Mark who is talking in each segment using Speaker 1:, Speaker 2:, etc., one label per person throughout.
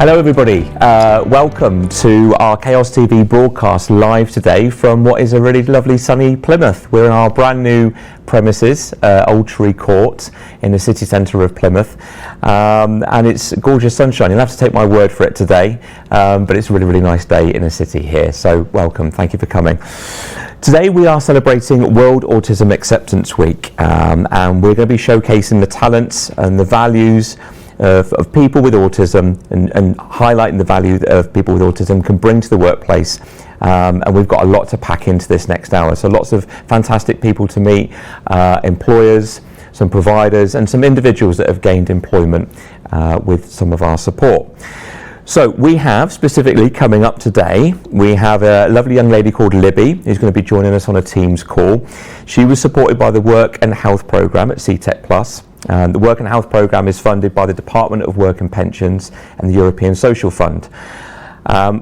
Speaker 1: Hello everybody, welcome to our Chaos TV broadcast live today from what is a really lovely sunny Plymouth. We're in our brand new premises, Old Tree Court in the city centre of Plymouth, and it's gorgeous sunshine. You'll have to take my word for it today, but it's a really nice day in the city here, so welcome, thank you for coming. Today we are celebrating World Autism Acceptance Week, and we're going to be showcasing the talents and the values of people with autism and highlighting the value that people with autism can bring to the workplace, and we've got a lot to pack into this next hour, so lots of fantastic people to meet, employers, some providers and some individuals that have gained employment with some of our support. So we have specifically coming up today, we have a lovely young lady called Libby who's going to be joining us on a Teams call. She was supported by the Work and Health Programme at Seetec Pluss. The Work and Health Programme is funded by the Department of Work and Pensions and the European Social Fund.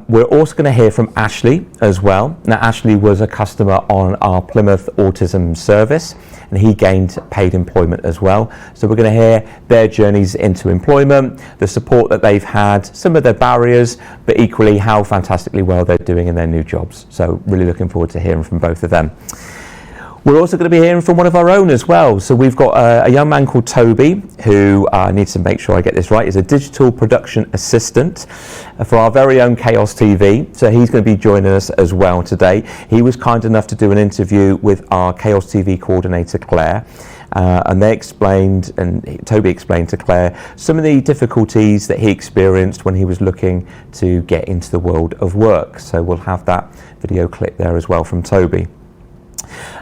Speaker 1: We're also going to hear from Ashley as well. Now Ashley was a customer on our Plymouth Autism service and he gained paid employment as well. So we're going to hear their journeys into employment, the support that they've had, some of their barriers, but equally how fantastically well they're doing in their new jobs. So really looking forward to hearing from both of them. We're also going to be hearing from one of our own as well. So we've got a young man called Toby who needs to make sure I get this right. He's a digital production assistant for our very own Chaos TV. So he's going to be joining us as well today. He was kind enough to do an interview with our Chaos TV coordinator, Claire. And they explained, and Toby explained to Claire, some of the difficulties that he experienced when he was looking to get into the world of work. So we'll have that video clip there as well from Toby.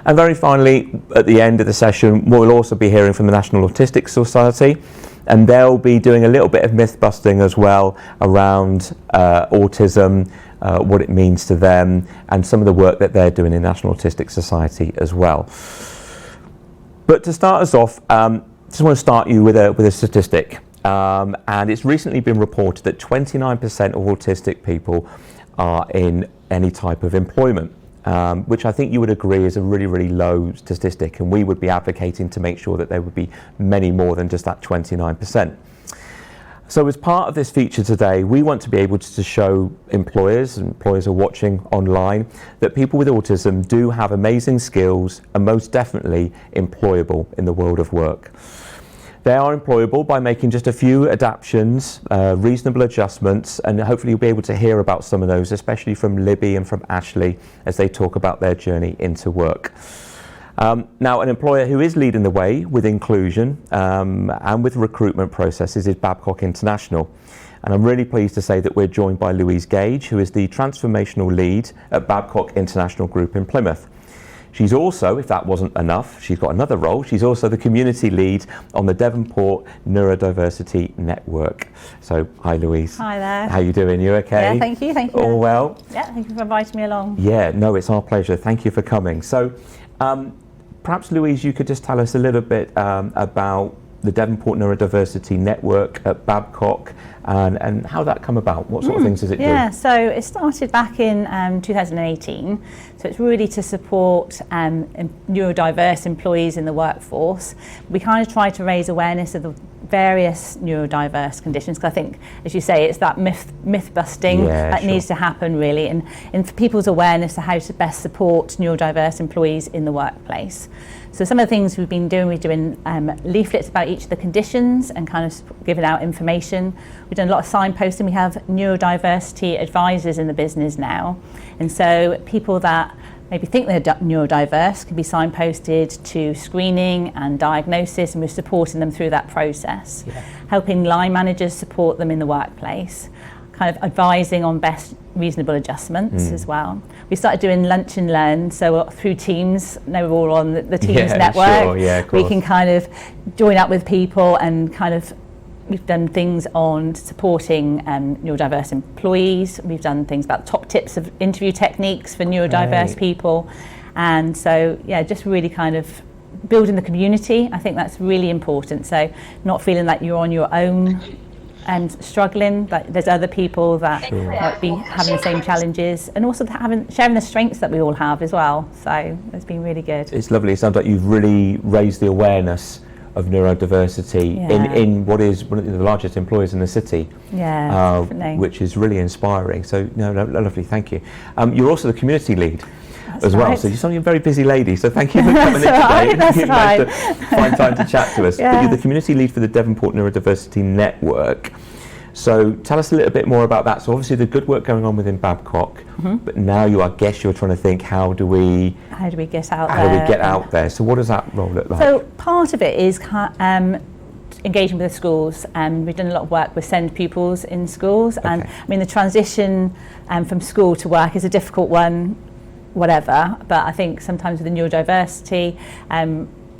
Speaker 1: And very finally, at the end of the session, we'll also be hearing from the National Autistic Society, and they'll be doing a little bit of myth busting as well around autism, what it means to them, and some of the work that they're doing in the National Autistic Society as well. But to start us off, just want to start you with a statistic, and it's recently been reported that 29% of autistic people are in any type of employment. Which I think you would agree is a really low statistic, and we would be advocating to make sure that there would be many more than just that 29%. So as part of this feature today, we want to be able to show employers, and employers are watching online, that people with autism do have amazing skills and most definitely employable in the world of work. They are employable by making just a few adaptations, reasonable adjustments, and hopefully you'll be able to hear about some of those, especially from Libby and from Ashley, as they talk about their journey into work. Now, an employer who is leading the way with inclusion and with recruitment processes is Babcock International. And I'm really pleased to say that we're joined by Louise Gage, who is the transformational lead at Babcock International Group in Plymouth. She's also, if that wasn't enough, she's got another role. She's also the community lead on the Devonport Neurodiversity Network. So, hi Louise.
Speaker 2: Hi there.
Speaker 1: How you doing? You okay?
Speaker 2: Yeah, thank you.
Speaker 1: All well?
Speaker 2: Yeah, thank you for inviting me along.
Speaker 1: Yeah, no, it's our pleasure. Thank you for coming. So, perhaps Louise, you could just tell us a little bit about the Devonport Neurodiversity Network at Babcock and how that come about. What sort of things does it do?
Speaker 2: Yeah, so it started back in 2018. So it's really to support neurodiverse employees in the workforce. We kind of try to raise awareness of the various neurodiverse conditions, because I think, as you say, it's that myth busting that needs to happen really, and for people's awareness of how to best support neurodiverse employees in the workplace. So some of the things we've been doing, we're doing leaflets about each of the conditions and kind of giving out information. We've done a lot of signposting. We have neurodiversity advisors in the business now, and so people that maybe think they're neurodiverse can be signposted to screening and diagnosis, and we're supporting them through that process. Helping line managers support them in the workplace, kind of advising on best reasonable adjustments as well. We started doing lunch and learn, so through Teams, now we're all on the Teams network, we can kind of join up with people and kind of, we've done things on supporting neurodiverse employees. We've done things about top tips of interview techniques for neurodiverse people. And so, yeah, just really kind of building the community. I think that's really important. So not feeling like you're on your own and struggling, but there's other people that might be having the same challenges, and also sharing the strengths that we all have as well. So it's been really good.
Speaker 1: It's lovely. It sounds like you've really raised the awareness of neurodiversity in what is one of the largest employers in the city, which is really inspiring. So no, lovely, thank you. You're also the community lead as well, so you're a very busy lady, so thank you for coming in today and you managed to find time to chat to us. But you're the community lead for the Devonport Neurodiversity Network. So tell us a little bit more about that. So obviously the good work going on within Babcock, but now you're trying to think, how do we get out there? So what does that role look like?
Speaker 2: So part of it is engaging with the schools. We've done a lot of work with SEND pupils in schools, and I mean the transition from school to work is a difficult one, whatever, but I think sometimes with the neurodiversity,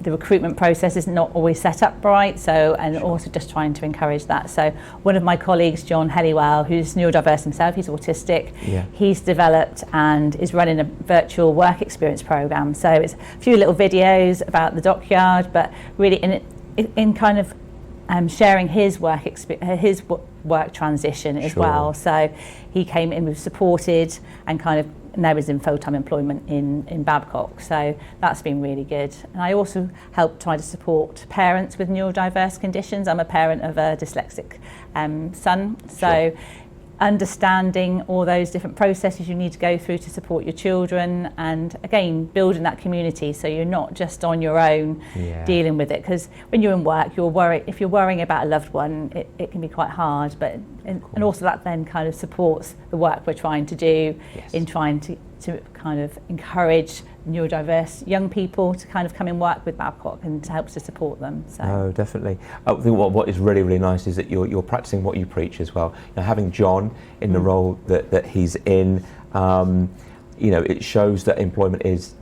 Speaker 2: the recruitment process is not always set up right, so also just trying to encourage that. So one of my colleagues, John Helliwell, who's neurodiverse himself, he's autistic, he's developed and is running a virtual work experience program. So it's a few little videos about the dockyard, but really in kind of sharing his work transition as well. So he came in, we've supported and kind of now is in full-time employment in Babcock, so that's been really good. And I also help try to support parents with neurodiverse conditions. I'm a parent of a dyslexic son, so understanding all those different processes you need to go through to support your children, and again building that community so you're not just on your own dealing with it, because when you're in work if you're worrying about a loved one, it can be quite hard, but and also that then kind of supports the work we're trying to do in trying to kind of encourage neurodiverse young people to kind of come and work with Babcock and helps to support them. So.
Speaker 1: Oh, definitely. I think what is really, really nice is that you're practicing what you preach as well. You know, having John in the role that he's in, it shows that employment is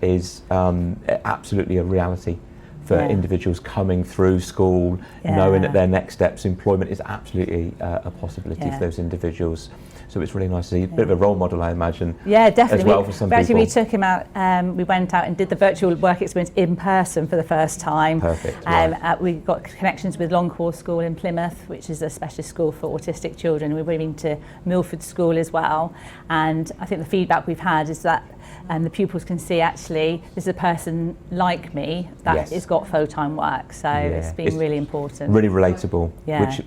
Speaker 1: absolutely a reality for individuals coming through school, knowing that their next steps, employment is absolutely a possibility for those individuals. So it's really nice to see a bit of a role model, I imagine. Yeah, definitely. As well for some people.
Speaker 2: Actually, we took him out. We went out and did the virtual work experience in person for the first time.
Speaker 1: Perfect.
Speaker 2: We got connections with Longcourt School in Plymouth, which is a specialist school for autistic children. We've been to Milford School as well, and I think the feedback we've had is that the pupils can see actually this is a person like me that has got full-time work. So it's been really important.
Speaker 1: Really relatable,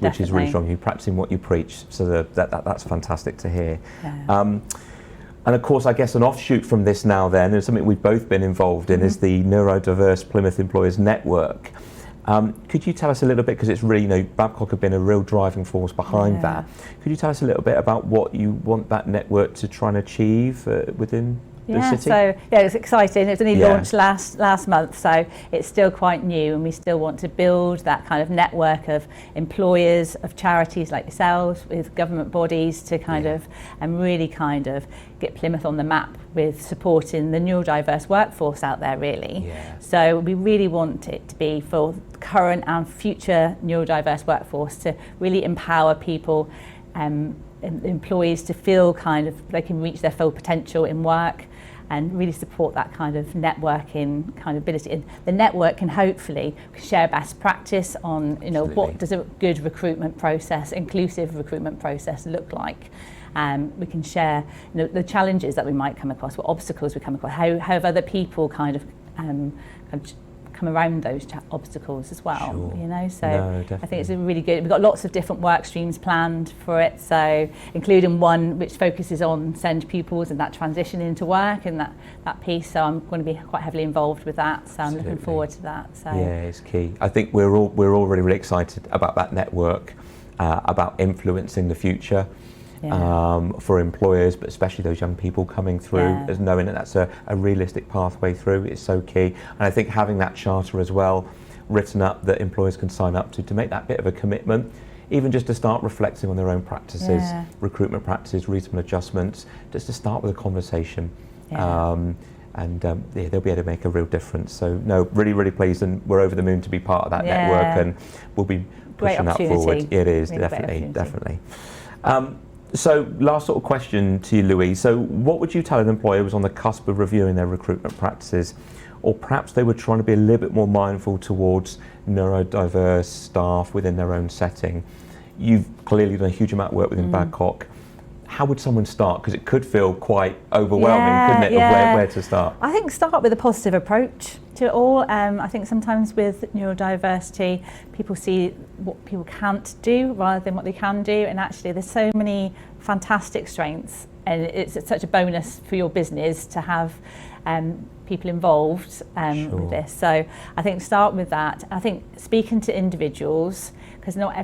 Speaker 1: which is really strong. You're practicing what you preach, so that's fantastic to hear. And of course, I guess an offshoot from this now then, and something we've both been involved in, is the Neurodiverse Plymouth Employers Network. Could you tell us a little bit, because it's really, Babcock have been a real driving force behind that. Could you tell us a little bit about what you want that network to try and achieve within the city?
Speaker 2: So it's exciting. It was only launched last month, so it's still quite new, and we still want to build that kind of network of employers, of charities like yourselves, with government bodies to kind of really kind of get Plymouth on the map with supporting the neurodiverse workforce out there, really. So we really want it to be for current and future neurodiverse workforce to really empower people, employees to feel kind of they can reach their full potential in work, and really support that kind of networking kind of ability. And the network can hopefully share best practice on, what does a good recruitment process, inclusive recruitment process look like. We can share, the challenges that we might come across, what obstacles we come across, how have other people kind of come around those obstacles as well. So I think it's a really good. We've got lots of different work streams planned for it, so including one which focuses on SEND pupils and that transition into work and that piece. So I'm going to be quite heavily involved with that. So I'm looking forward to that. So
Speaker 1: it's key. I think we're all really, really excited about that network, about influencing the future. For employers, but especially those young people coming through, as knowing that that's a realistic pathway through is so key. And I think having that charter as well written up that employers can sign up to make that bit of a commitment, even just to start reflecting on their own practices, recruitment practices, reasonable adjustments, just to start with a conversation. And they'll be able to make a real difference. So really, really pleased, and we're over the moon to be part of that network, and we'll be pushing that forward. It is really definitely. So last sort of question to you, Louise. So what would you tell an employer who was on the cusp of reviewing their recruitment practices, or perhaps they were trying to be a little bit more mindful towards neurodiverse staff within their own setting? You've clearly done a huge amount of work within Babcock. how would someone start? Because it could feel quite overwhelming, couldn't it, of where to start?
Speaker 2: I think start with a positive approach to it all. I think sometimes with neurodiversity, people see what people can't do rather than what they can do, and actually there's so many fantastic strengths, and it's such a bonus for your business to have people involved with this. So I think start with that. I think speaking to individuals, because not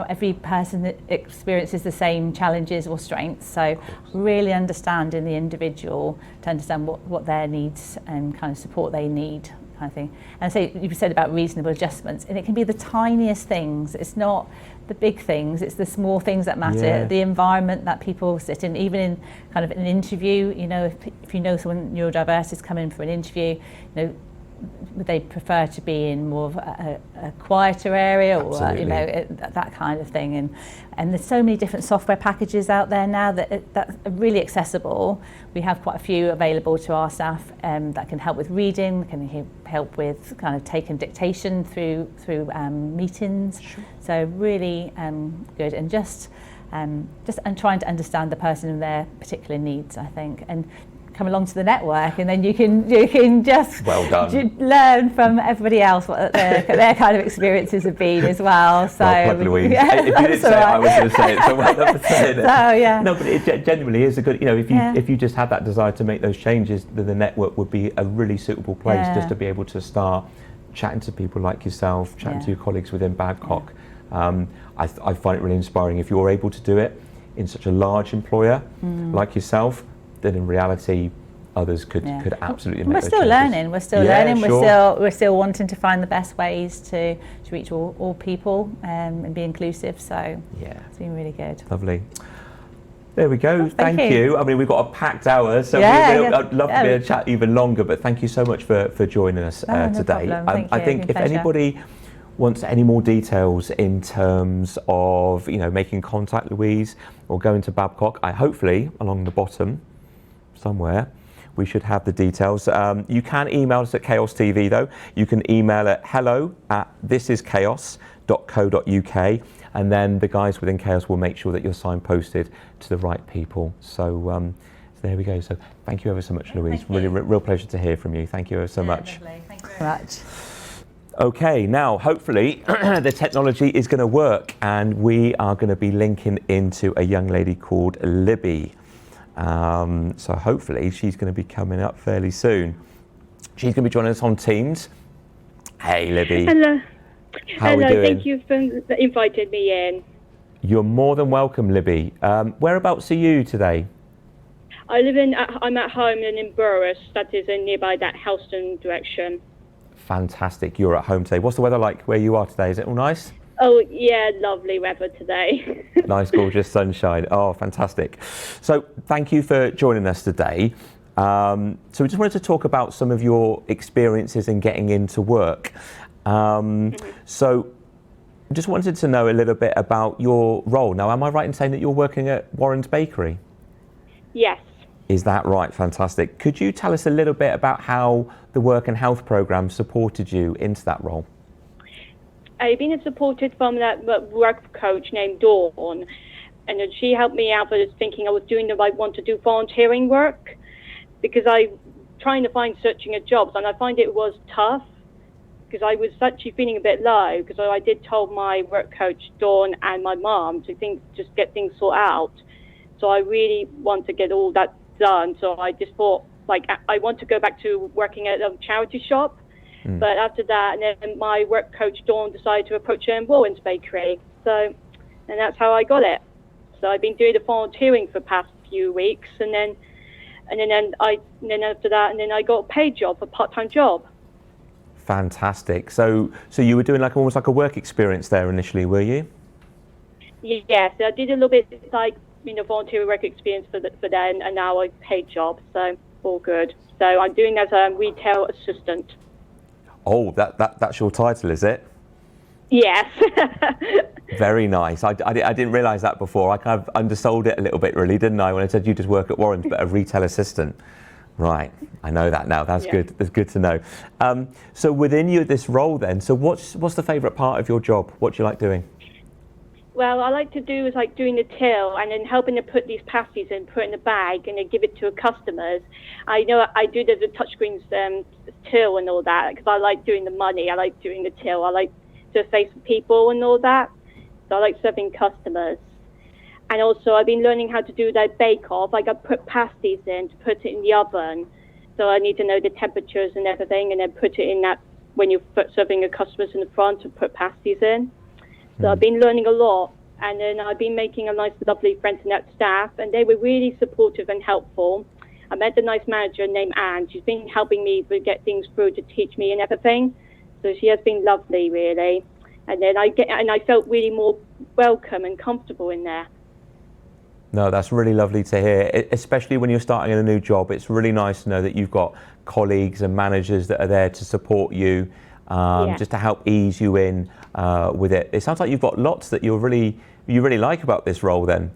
Speaker 2: every person that experiences the same challenges or strengths, so really understanding the individual to understand what their needs and kind of support they need, kind of thing. And so you said about reasonable adjustments, and it can be the tiniest things. It's not the big things, it's the small things that matter. The environment that people sit in, even in kind of an interview, you know, if you know someone neurodiverse is coming for an interview, you know, would they prefer to be in more of a quieter area, or you know, that kind of thing. And there's so many different software packages out there now that are really accessible. We have quite a few available to our staff that can help with reading, can help with kind of taking dictation through meetings. So really good, and just trying to understand the person and their particular needs, I think, and come along to the network, and then you can just learn from everybody else what their kind of experiences have been as well. So
Speaker 1: well, Louise. If you didn't say it, I was going to say it, so well done for saying it.
Speaker 2: So yeah.
Speaker 1: No, but it genuinely is a good, you know, if you just had that desire to make those changes, then the network would be a really suitable place just to be able to start chatting to people like yourself, chatting to your colleagues within Babcock. I find it really inspiring. If you're able to do it in such a large employer like yourself, then in reality others could absolutely make
Speaker 2: We're
Speaker 1: those
Speaker 2: still
Speaker 1: changes.
Speaker 2: learning. We're still learning. We're still wanting to find the best ways to reach all people and be inclusive. So it's been really good.
Speaker 1: Lovely. There we go.
Speaker 2: Oh, thank
Speaker 1: you. I mean, we've got a packed hour, so I'd love to be able to chat even longer. But thank you so much for joining us today.
Speaker 2: No problem.
Speaker 1: I think if anybody wants any more details in terms of making contact, Louise, or going to Babcock, hopefully along the bottom somewhere we should have the details. You can email us at Chaos TV though. You can email at hello@thisischaos.co.uk, and then the guys within Chaos will make sure that you're signposted to the right people. So there we go. So thank you ever so much, Louise. Really, real pleasure to hear from you. Thank you ever so much.
Speaker 2: Lovely. Thank you very much.
Speaker 1: Okay, now hopefully the technology is going to work, and we are going to be linking into a young lady called Libby. So hopefully she's going to be coming up fairly soon. She's going to be joining us on Teams. Hey, Libby.
Speaker 3: Hello.
Speaker 1: How are we doing?
Speaker 3: Thank you for inviting me in.
Speaker 1: You're more than welcome, Libby. Whereabouts are you today?
Speaker 3: I'm at home in Burris, that is in nearby that Helston direction.
Speaker 1: Fantastic, you're at home today. What's the weather like where you are today? Is it all nice?
Speaker 3: Oh yeah, lovely weather today.
Speaker 1: Nice, gorgeous sunshine. Oh, fantastic. So thank you for joining us today. So we just wanted to talk about some of your experiences in getting into work. So just wanted to know a little bit about your role. Now, am I right in saying that you're working at Warren's Bakery?
Speaker 3: Yes.
Speaker 1: Is that right? Fantastic. Could you tell us a little bit about how the work and health programme supported you into that role?
Speaker 3: I've been supported from that work coach named Dawn, and she helped me out with thinking I was doing the right one to do volunteering work, because I trying to searching a job, and I find it was tough because I was actually feeling a bit low, because I did tell my work coach Dawn and my mum to just get things sorted out. So I really want to get all that done. So I just thought, I want to go back to working at a charity shop. But after that, and then my work coach Dawn decided to approach her in Warren's Bakery. And that's how I got it. So I've been doing the volunteering for the past few weeks, and then after that, and then I got a paid job, a part-time job.
Speaker 1: Fantastic. So you were doing almost like a work experience there initially, were you?
Speaker 3: Yes, I did a little bit volunteer work experience for them, and now a paid job. So all good. So I'm doing as a retail assistant.
Speaker 1: Oh, that's your title, is it?
Speaker 3: Yes.
Speaker 1: Very nice. I didn't realise that before. I kind of undersold it a little bit, really, didn't I, when I said you just work at Warren's, but a retail assistant. Right, I know that now. That's good. That's good to know. So within this role then, so what's the favourite part of your job? What do you like doing?
Speaker 3: Well, I like to do is like doing the till and then helping to put these pasties in, put in a bag, and then give it to customers. I know I do the touchscreens till and all that because I like doing the money. I like doing the till. I like to face people and all that. So I like serving customers. And also I've been learning how to do that bake-off. Like I put pasties in to put it in the oven. So I need to know the temperatures and everything, and then put it in that when you're serving your customers in the front to put pasties in. So I've been learning a lot, and then I've been making a nice, lovely friends in that staff, and they were really supportive and helpful. I met a nice manager named Anne. She's been helping me to get things through to teach me and everything. So she has been lovely, really. And then I felt really more welcome and comfortable in there.
Speaker 1: No, that's really lovely to hear, especially when you're starting in a new job. It's really nice to know that you've got colleagues and managers that are there to support you, just to help ease you in with it. It sounds like you've got lots that you really like about this role then.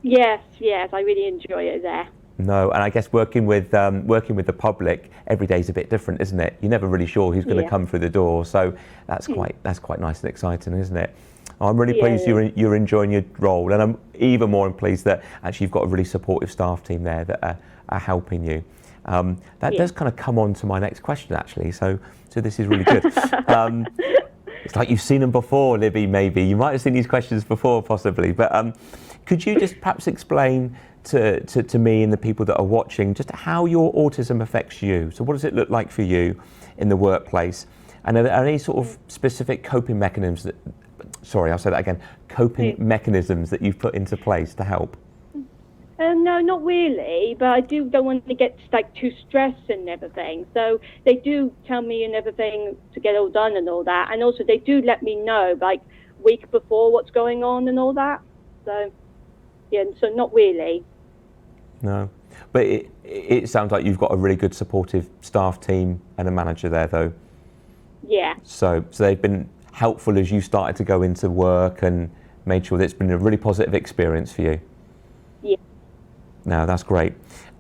Speaker 3: Yes, I really enjoy it there.
Speaker 1: No, and I guess working with the public every day is a bit different, isn't it? You're never really sure who's going to come through the door, so that's quite nice and exciting, isn't it? I'm really pleased you're enjoying your role, and I'm even more pleased that actually you've got a really supportive staff team there that are helping you. That does kind of come on to my next question, actually. So this is really good. It's like you've seen them before, Libby. Maybe you might have seen these questions before, possibly. But could you just perhaps explain to me and the people that are watching just how your autism affects you? So what does it look like for you in the workplace? And are there any sort of specific coping mechanisms that? Sorry, I'll say that again. Coping mechanisms that you've put into place to help?
Speaker 3: No, not really, but I don't want to get like too stressed and everything. So they do tell me and everything to get all done and all that, and also they do let me know like week before what's going on and all that. So so not really. No,
Speaker 1: but it sounds like you've got a really good supportive staff team and a manager there, though.
Speaker 3: Yeah.
Speaker 1: So they've been helpful as you started to go into work and made sure that it's been a really positive experience for you.
Speaker 3: Yeah.
Speaker 1: No, that's great.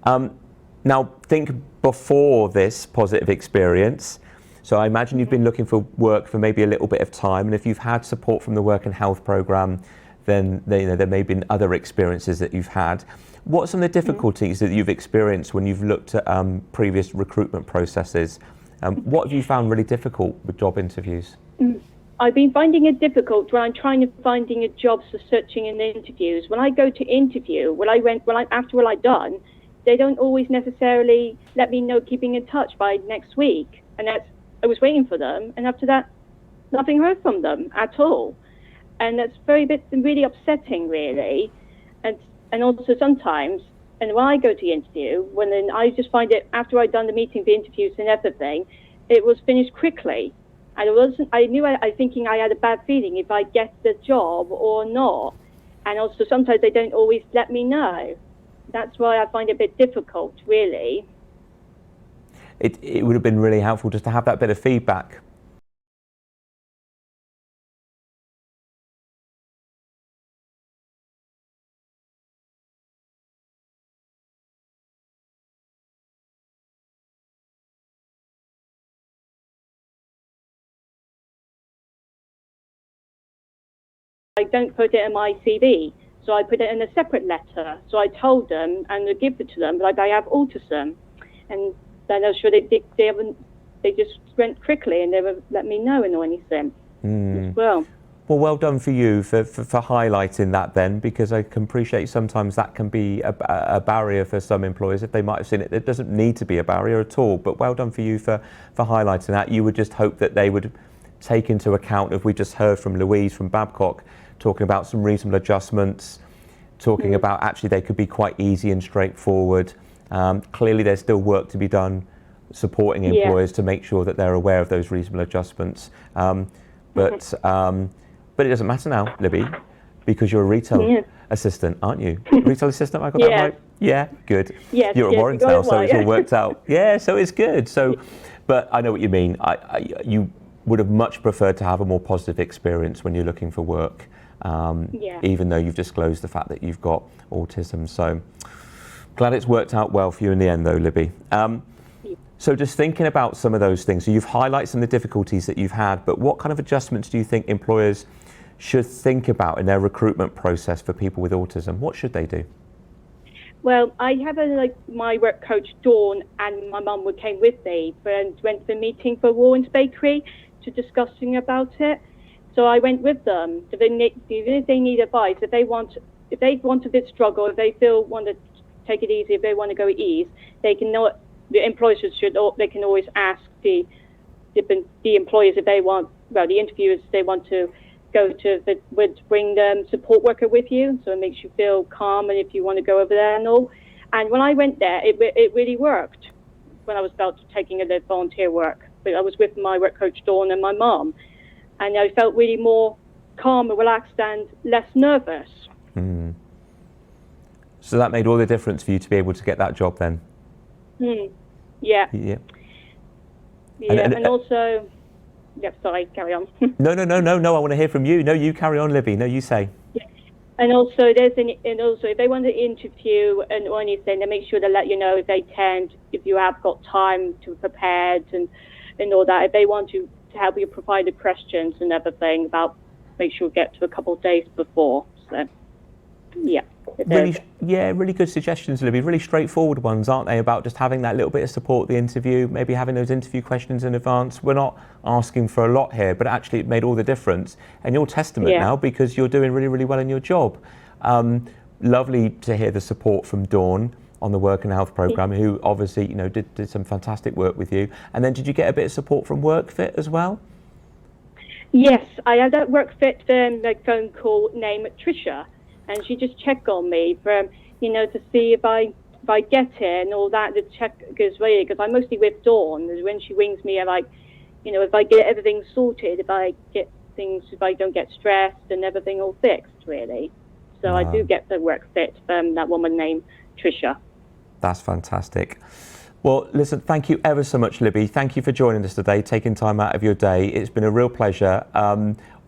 Speaker 1: Now think before this positive experience. So I imagine you've been looking for work for maybe a little bit of time, and if you've had support from the work and health programme, then there may have been other experiences that you've had. What are some of the difficulties that you've experienced when you've looked at previous recruitment processes? What have you found really difficult with job interviews?
Speaker 3: I've been finding it difficult when I'm trying to finding a job for searching in interviews. When I go to interview, after what I've done, they don't always necessarily let me know keeping in touch by next week. And I was waiting for them, and after that, nothing heard from them at all. And that's really upsetting, really. And also sometimes, and when I go to the interview, then I just find it after I'd done the meeting, the interviews and everything, it was finished quickly. And I thinking I had a bad feeling if I get the job or not. And also sometimes they don't always let me know. That's why I find it a bit difficult, really.
Speaker 1: It would have been really helpful just to have that bit of feedback.
Speaker 3: I don't put it in my CV, so I put it in a separate letter. So I told them and I give it to them, like I have autism, and then I'm sure they just went quickly and they would let me know and anything as well.
Speaker 1: Well, well done for you for highlighting that then, because I can appreciate sometimes that can be a barrier for some employers if they might have seen it. It doesn't need to be a barrier at all, but well done for you for highlighting that. You would just hope that they would take into account, if we just heard from Louise from Babcock, talking about some reasonable adjustments, talking about actually they could be quite easy and straightforward. Clearly there's still work to be done supporting employers to make sure that they're aware of those reasonable adjustments. But it doesn't matter now, Libby, because you're a retail assistant, aren't you? Retail assistant, I got that right? Yeah, good.
Speaker 3: Yes,
Speaker 1: you're at Warrington, so it's all worked out. Yeah, so it's good. So, but I know what you mean. You would have much preferred to have a more positive experience when you're looking for work, even though you've disclosed the fact that you've got autism. So glad it's worked out well for you in the end though, Libby. So just thinking about some of those things, so you've highlighted some of the difficulties that you've had, but what kind of adjustments do you think employers should think about in their recruitment process for people with autism? What should they do?
Speaker 3: Well, I have my work coach Dawn and my mum came with me and went to the meeting for Warren's Bakery to discussing about it. So I went with them. Even if they need advice, if they want a bit struggle, if they want to take it easy, if they want to go ease, they can know the employers they can always ask the employers if they want, well, the interviewers, if they want to go to would bring them support worker with you, so it makes you feel calm, and if you want to go over there and all. And when I went there, it really worked. When I was about taking the volunteer work, but I was with my work coach Dawn and my mum, and I felt really more calm and relaxed and less nervous.
Speaker 1: So that made all the difference for you to be able to get that job then?
Speaker 3: Yeah.
Speaker 1: Yeah.
Speaker 3: And also, yeah, sorry, carry on.
Speaker 1: No, I want to hear from you. No, you carry on, Libby. No, you say.
Speaker 3: Yeah. And also, if they want to interview or anything, they make sure to let you know if you have got time to prepare and all that. If they want to help you provide the questions and everything, make sure you get to a couple of days before. So, yeah.
Speaker 1: Really good suggestions, Libby. Really straightforward ones, aren't they? About just having that little bit of support at the interview, maybe having those interview questions in advance. We're not asking for a lot here, but actually it made all the difference. And you're testament now, because you're doing really, really well in your job. Lovely to hear the support from Dawn on the Work and Health programme, who obviously, did some fantastic work with you. And then did you get a bit of support from WorkFit as well?
Speaker 3: Yes, I had that WorkFit phone call named Tricia. And she just checked on me to see if I get it and all that, to check, because I'm mostly with Dawn. When she rings me, if I get everything sorted, if I don't get stressed and everything all fixed, really. So I do get the work fit from that woman named Tricia.
Speaker 1: That's fantastic. Well, listen, thank you ever so much, Libby. Thank you for joining us today, taking time out of your day. It's been a real pleasure.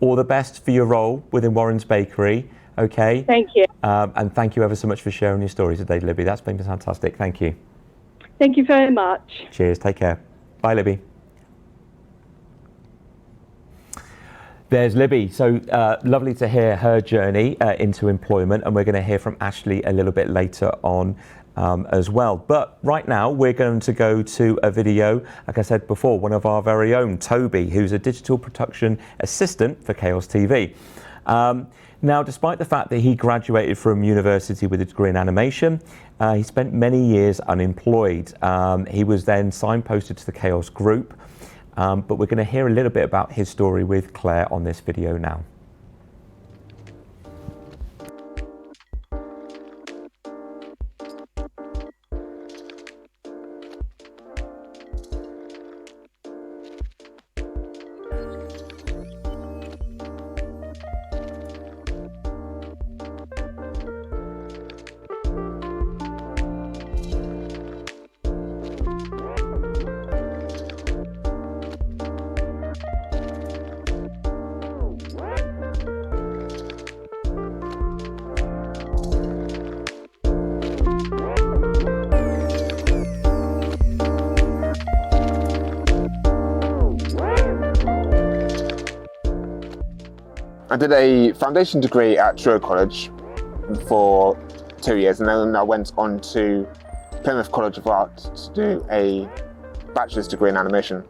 Speaker 1: All the best for your role within Warren's Bakery. Okay.
Speaker 3: Thank you.
Speaker 1: And thank you ever so much for sharing your story today, Libby. That's been fantastic. Thank you.
Speaker 3: Thank you very much.
Speaker 1: Cheers. Take care. Bye, Libby. There's Libby. So lovely to hear her journey into employment, and we're going to hear from Ashley a little bit later on as well. But right now we're going to go to a video, like I said before, one of our very own, Toby, who's a digital production assistant for Chaos TV. Now, despite the fact that he graduated from university with a degree in animation, he spent many years unemployed. He was then signposted to the Chaos Group, but we're going to hear a little bit about his story with Claire on this video now.
Speaker 4: I did a foundation degree at Truro College for 2 years, and then I went on to Plymouth College of Art to do a bachelor's degree in animation.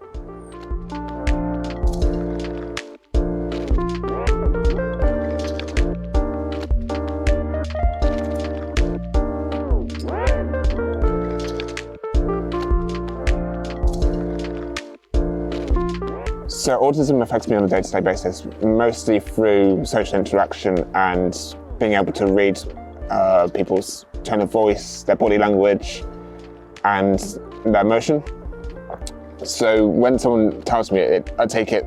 Speaker 4: So autism affects me on a day-to-day basis, mostly through social interaction and being able to read people's tone of voice, their body language, and their emotion. So when someone tells me it, I take it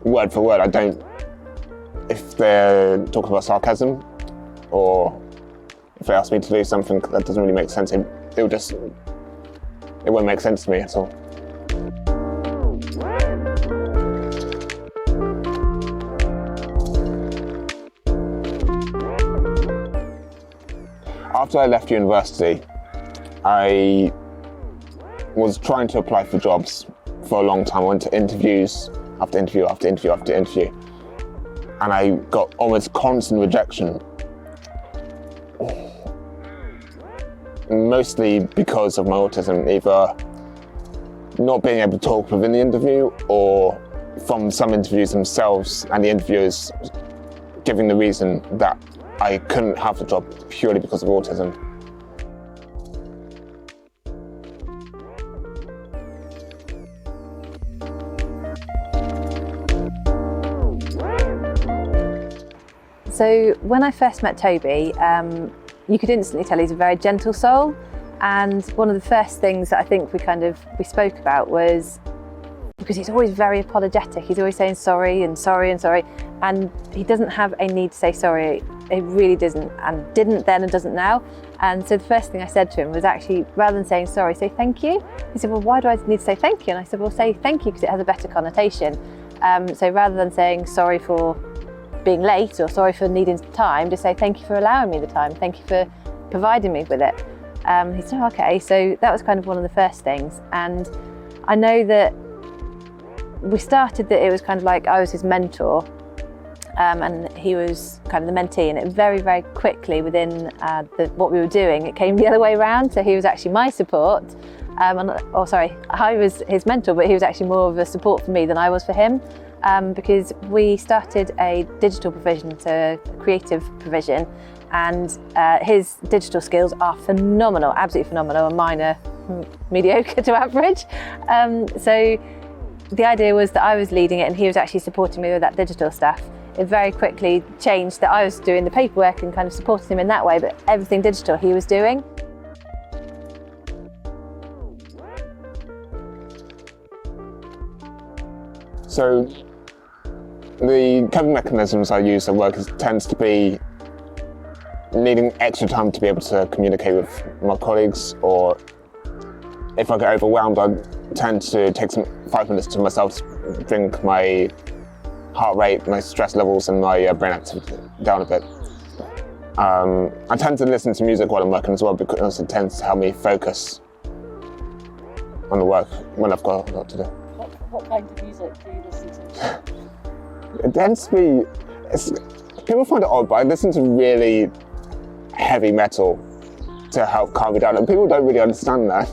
Speaker 4: word for word. I don't, if they're talking about sarcasm, or if they ask me to do something that doesn't really make sense, it won't make sense to me at all. After I left university, I was trying to apply for jobs for a long time. I went to interviews after interview after interview after interview. and I got almost constant rejection. Mostly because of my autism, either not being able to talk within the interview or from some interviews themselves and the interviewers giving the reason that I couldn't have the job purely because of autism.
Speaker 5: So when I first met Toby, you could instantly tell he's a very gentle soul. And one of the first things that I think we spoke about was, because he's always very apologetic, he's always saying sorry and sorry and sorry, and he doesn't have a need to say sorry. He really doesn't, and didn't then and doesn't now. And so the first thing I said to him was actually, rather than saying sorry, say thank you. He said, well, why do I need to say thank you? And I said, well, say thank you because it has a better connotation. So rather than saying sorry for being late or sorry for needing time, just say thank you for allowing me the time, thank you for providing me with it. He said, oh, okay, so that was kind of one of the first things. And I know that we started that it was kind of like I was his mentor, and he was kind of the mentee, and it very, very quickly within what we were doing, it came the other way around. So he was actually my support, I was his mentor, but he was actually more of a support for me than I was for him. Because we started a digital provision, so a creative provision, and his digital skills are phenomenal, absolutely phenomenal, and mine are mediocre to average. So the idea was that I was leading it and he was actually supporting me with that digital stuff. It very quickly changed that I was doing the paperwork and kind of supporting him in that way, but everything digital he was doing.
Speaker 4: So the coping mechanisms I use at work tends to be needing extra time to be able to communicate with my colleagues, or if I get overwhelmed, I tend to take 5 minutes to myself to bring my heart rate, my stress levels and my brain activity down a bit. I tend to listen to music while I'm working as well, because it tends to help me focus on the work when I've got a lot to do.
Speaker 6: What kind of music do you listen to?
Speaker 4: It tends to be, people find it odd, but I listen to really heavy metal to help calm me down, and people don't really understand that.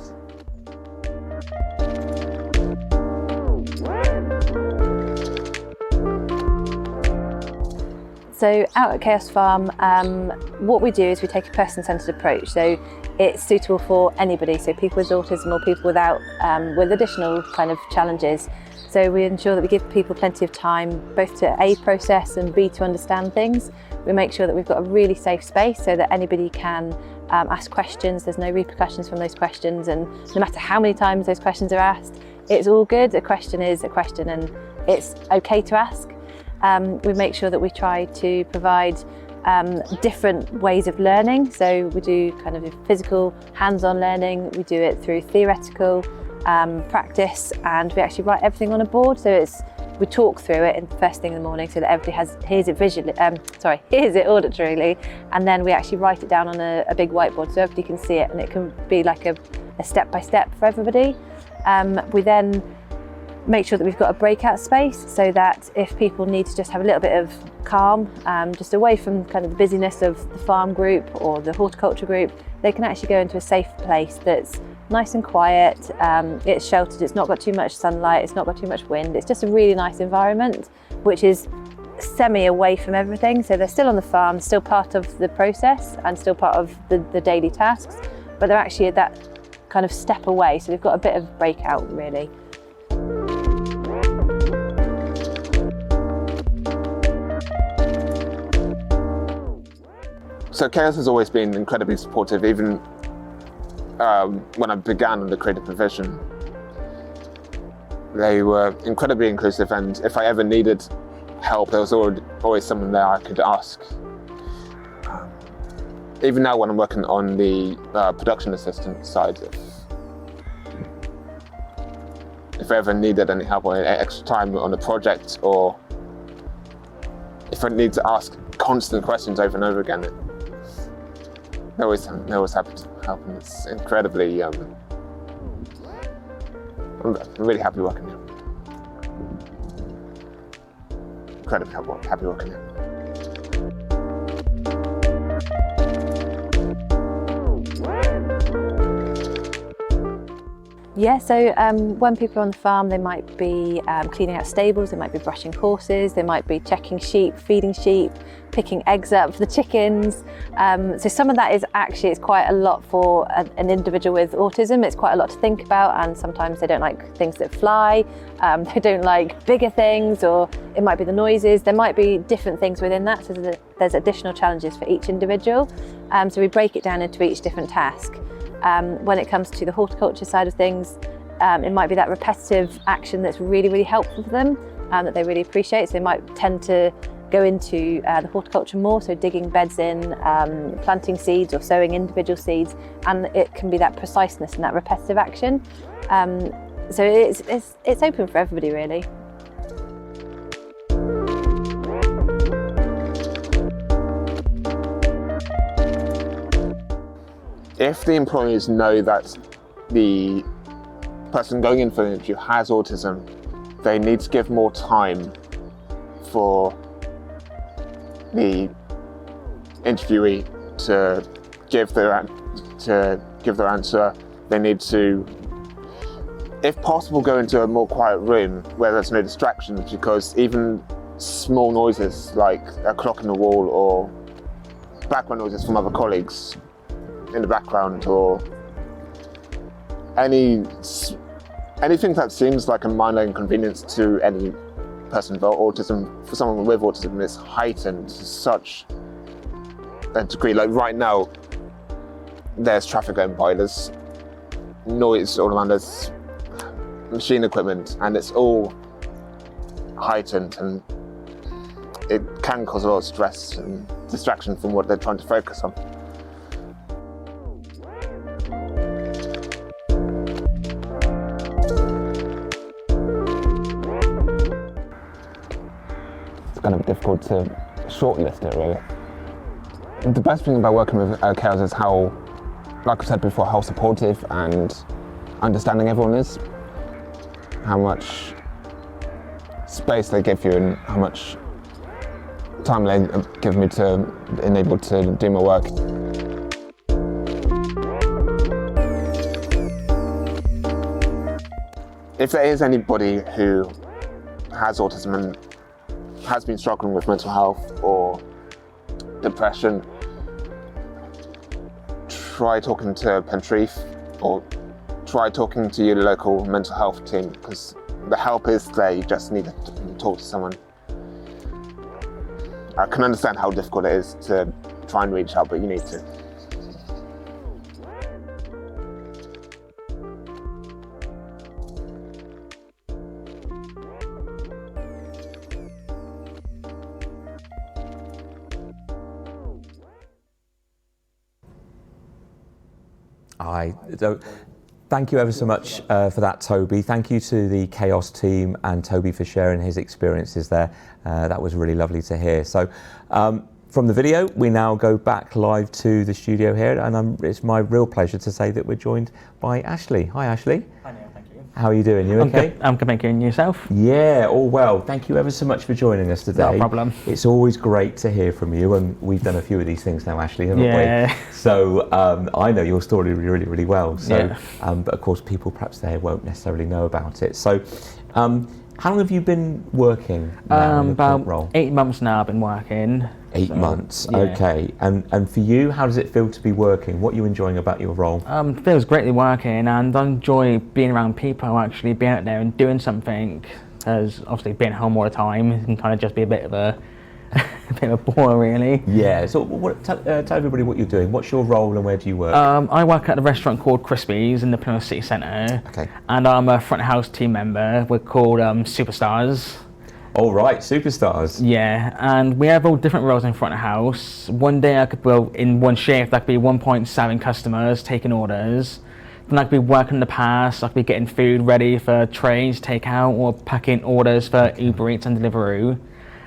Speaker 5: So out at Chaos Farm, what we do is we take a person-centred approach. So it's suitable for anybody, so people with autism or people without, with additional kind of challenges. So we ensure that we give people plenty of time, both to A, process, and B, to understand things. We make sure that we've got a really safe space so that anybody can ask questions. There's no repercussions from those questions, and no matter how many times those questions are asked, it's all good. A question is a question and it's okay to ask. We make sure that we try to provide different ways of learning. So we do kind of physical, hands-on learning. We do it through theoretical practice, and we actually write everything on a board. So we talk through it in the first thing in the morning so that everybody hears it auditorily, and then we actually write it down on a big whiteboard so everybody can see it, and it can be like a step-by-step for everybody. We then make sure that we've got a breakout space so that if people need to just have a little bit of calm, just away from kind of the busyness of the farm group or the horticulture group, they can actually go into a safe place that's nice and quiet. It's sheltered, it's not got too much sunlight, it's not got too much wind. It's just a really nice environment, which is semi away from everything. So they're still on the farm, still part of the process and still part of the daily tasks, but they're actually at that kind of step away. So they've got a bit of breakout really.
Speaker 4: So Chaos has always been incredibly supportive, even when I began on the creative provision. They were incredibly inclusive, and if I ever needed help, there was always someone there I could ask. Even now when I'm working on the production assistant side, if I ever needed any help or any extra time on a project, or if I need to ask constant questions over and over again, they're always happy to help, and it's incredibly, I'm really happy working here. incredibly happy working here.
Speaker 5: Yeah, so when people are on the farm, they might be cleaning out stables, they might be brushing horses, they might be checking sheep, feeding sheep, picking eggs up for the chickens. So some of that is actually, it's quite a lot for an individual with autism. It's quite a lot to think about, and sometimes they don't like things that fly, they don't like bigger things, or it might be the noises. There might be different things within that, so there's additional challenges for each individual. So we break it down into each different task. When it comes to the horticulture side of things, it might be that repetitive action that's really, really helpful for them, that they really appreciate. So they might tend to go into the horticulture more, so digging beds in, planting seeds or sowing individual seeds, and it can be that preciseness and that repetitive action. So it's open for everybody, really.
Speaker 4: If the employees know that the person going in for the interview has autism, they need to give more time for the interviewee to give their answer. They need to, if possible, go into a more quiet room where there's no distractions, because even small noises like a clock in the wall or background noises from other colleagues in the background, or anything that seems like a minor inconvenience to any person with autism, for someone with autism, is heightened to such a degree. Like right now, there's traffic going by, there's noise all around, there's machine equipment, and it's all heightened, and it can cause a lot of stress and distraction from what they're trying to focus on. It's kind of difficult to shortlist it, really. The best thing about working with carers is how, like I said before, how supportive and understanding everyone is, how much space they give you and how much time they give me to enable to do my work. If there is anybody who has autism and has been struggling with mental health or depression, try talking to Pentrief or try talking to your local mental health team, because the help is there, you just need to talk to someone. I can understand how difficult it is to try and reach out, but you need to.
Speaker 1: So thank you ever so much for that, Toby. Thank you to the Chaos team and Toby for sharing his experiences there. That was really lovely to hear. So from the video, we now go back live to the studio here, and it's my real pleasure to say that we're joined by Ashley. Hi, Ashley.
Speaker 7: Hi, Neil, thank you.
Speaker 1: How are you doing? You okay?
Speaker 7: I'm good, thank you. And yourself?
Speaker 1: Yeah, all well. Thank you ever so much for joining us today.
Speaker 7: No problem.
Speaker 1: It's always great to hear from you, and we've done a few of these things now, Ashley, haven't
Speaker 7: Yeah.
Speaker 1: we? So I know your story really, really well. So,
Speaker 7: Yeah.
Speaker 1: but of course, people perhaps there won't necessarily know about it. So, how long have you been working now in your current role?
Speaker 7: About 8 months now I've been working.
Speaker 1: 8
Speaker 7: So,
Speaker 1: months,
Speaker 7: yeah.
Speaker 1: okay. And for you, how does it feel to be working? What are you enjoying about your role?
Speaker 7: It feels greatly working, and I enjoy being around people, actually being out there and doing something, because obviously being home all the time can kind of just be a bit of a bore, really.
Speaker 1: Yeah, so tell everybody what you're doing. What's your role and where do you work?
Speaker 7: I work at a restaurant called Crispies in the Plymouth City Centre.
Speaker 1: Okay.
Speaker 7: And I'm a front of house team member. We're called Superstars.
Speaker 1: All right, superstars.
Speaker 7: Yeah, and we have all different roles in front of house. One day in one shift, I could be 1.7 customers taking orders. Then I could be working the pass, I could be getting food ready for trays, takeout, or packing orders for Uber Eats and Deliveroo.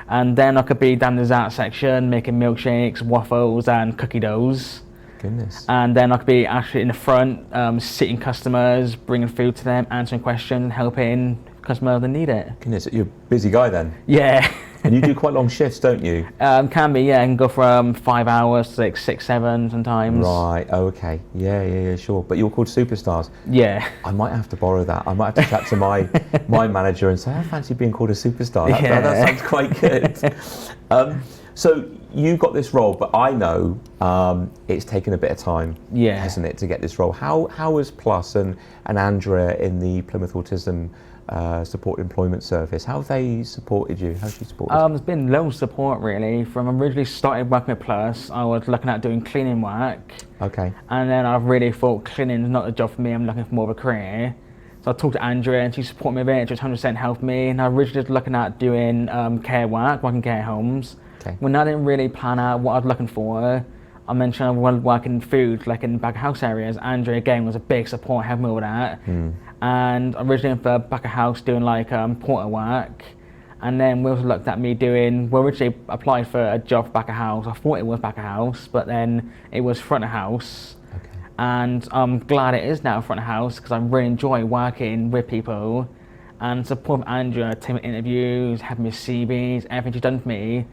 Speaker 7: And then I could be down the dessert section, making milkshakes, waffles, and cookie doughs.
Speaker 1: Goodness.
Speaker 7: And then I could be actually in the front, seating customers, bringing food to them, answering questions, helping customers that need it.
Speaker 1: Goodness, you're a busy guy then.
Speaker 7: Yeah.
Speaker 1: And you do quite long shifts, don't you?
Speaker 7: Can be, yeah. It can go from 5 hours to like 6, 7 sometimes.
Speaker 1: Right, okay. Yeah, sure. But you're called superstars.
Speaker 7: Yeah.
Speaker 1: I might have to borrow that. I might have to chat to my manager and say, I fancy being called a superstar. That sounds quite good. So you got this role, but I know it's taken a bit of time, hasn't it, to get this role. How was Plus and Andrea in the Plymouth Autism Support Employment Service, how have they supported you? How have you supported you?
Speaker 7: There's been loads of support really. From originally started working with Plus, I was looking at doing cleaning work.
Speaker 1: Okay.
Speaker 7: And then I really thought cleaning is not a job for me, I'm looking for more of a career. So I talked to Andrea and she supported me with it, she 100% helped me. And I originally was looking at doing care work, working in care homes.
Speaker 1: Okay.
Speaker 7: When I didn't really plan out what I was looking for, I mentioned I wanted to work in food, like in back of house areas. Andrea again was a big support, helped me with that. And originally for back of house doing like porter work. And then we also looked at me doing, we originally applied for a job for back of house. I thought it was back of house, but then it was front of house.
Speaker 1: Okay.
Speaker 7: And I'm glad it is now front of house because I really enjoy working with people. And support Andrea, taking interviews, having me CVs, everything she's done for me.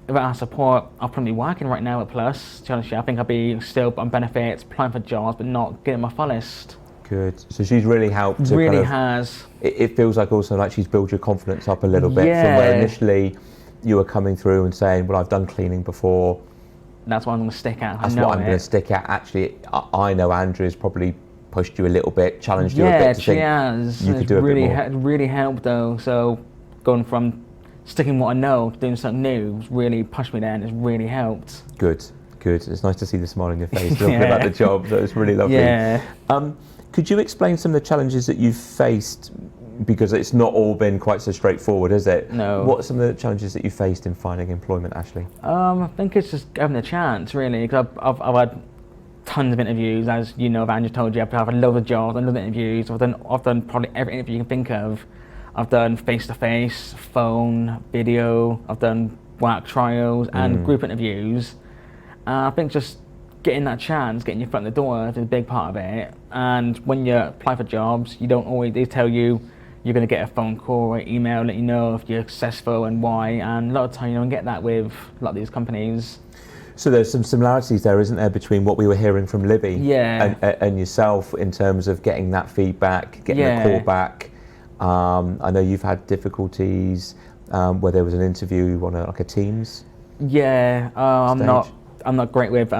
Speaker 7: Without her support, I'll probably be working right now at Plus. To be honest, I think I'll be still on benefits, applying for jobs, but not getting my fullest.
Speaker 1: Good. So she's really helped. To
Speaker 7: really
Speaker 1: kind of,
Speaker 7: has.
Speaker 1: It feels like also like she's built your confidence up a little bit from where initially you were coming through and saying, well, I've done cleaning before.
Speaker 7: That's what I'm going to stick at.
Speaker 1: That's what I'm going to stick at. Actually, I know Andrea's probably pushed you a little bit, challenged you a bit to think
Speaker 7: has.
Speaker 1: You could do a bit more.
Speaker 7: It really helped though. So going from sticking what I know to doing something new really pushed me there and it's really helped.
Speaker 1: Good. It's nice to see the smile on your face talking about the job. So it's really lovely.
Speaker 7: Yeah.
Speaker 1: Could you explain some of the challenges that you've faced? Because it's not all been quite so straightforward, is it?
Speaker 7: No.
Speaker 1: What are some of the challenges that you faced in finding employment, Ashley?
Speaker 7: I think it's just having a chance, really. Because I've had tons of interviews, as you know, I've just told you. I've had a load of jobs, a lot of interviews. I've done probably every interview you can think of. I've done face-to-face, phone, video. I've done work trials and group interviews. I think just getting that chance, getting your foot in the door is a big part of it. And when you apply for jobs, you don't always, they tell you you're going to get a phone call or email, let you know if you're successful and why. And a lot of the time you don't get that with a lot of these companies.
Speaker 1: So there's some similarities there, isn't there, between what we were hearing from Libby and yourself in terms of getting that feedback, getting a call back. I know you've had difficulties where there was an interview on like a Teams.
Speaker 7: Yeah, I'm not great with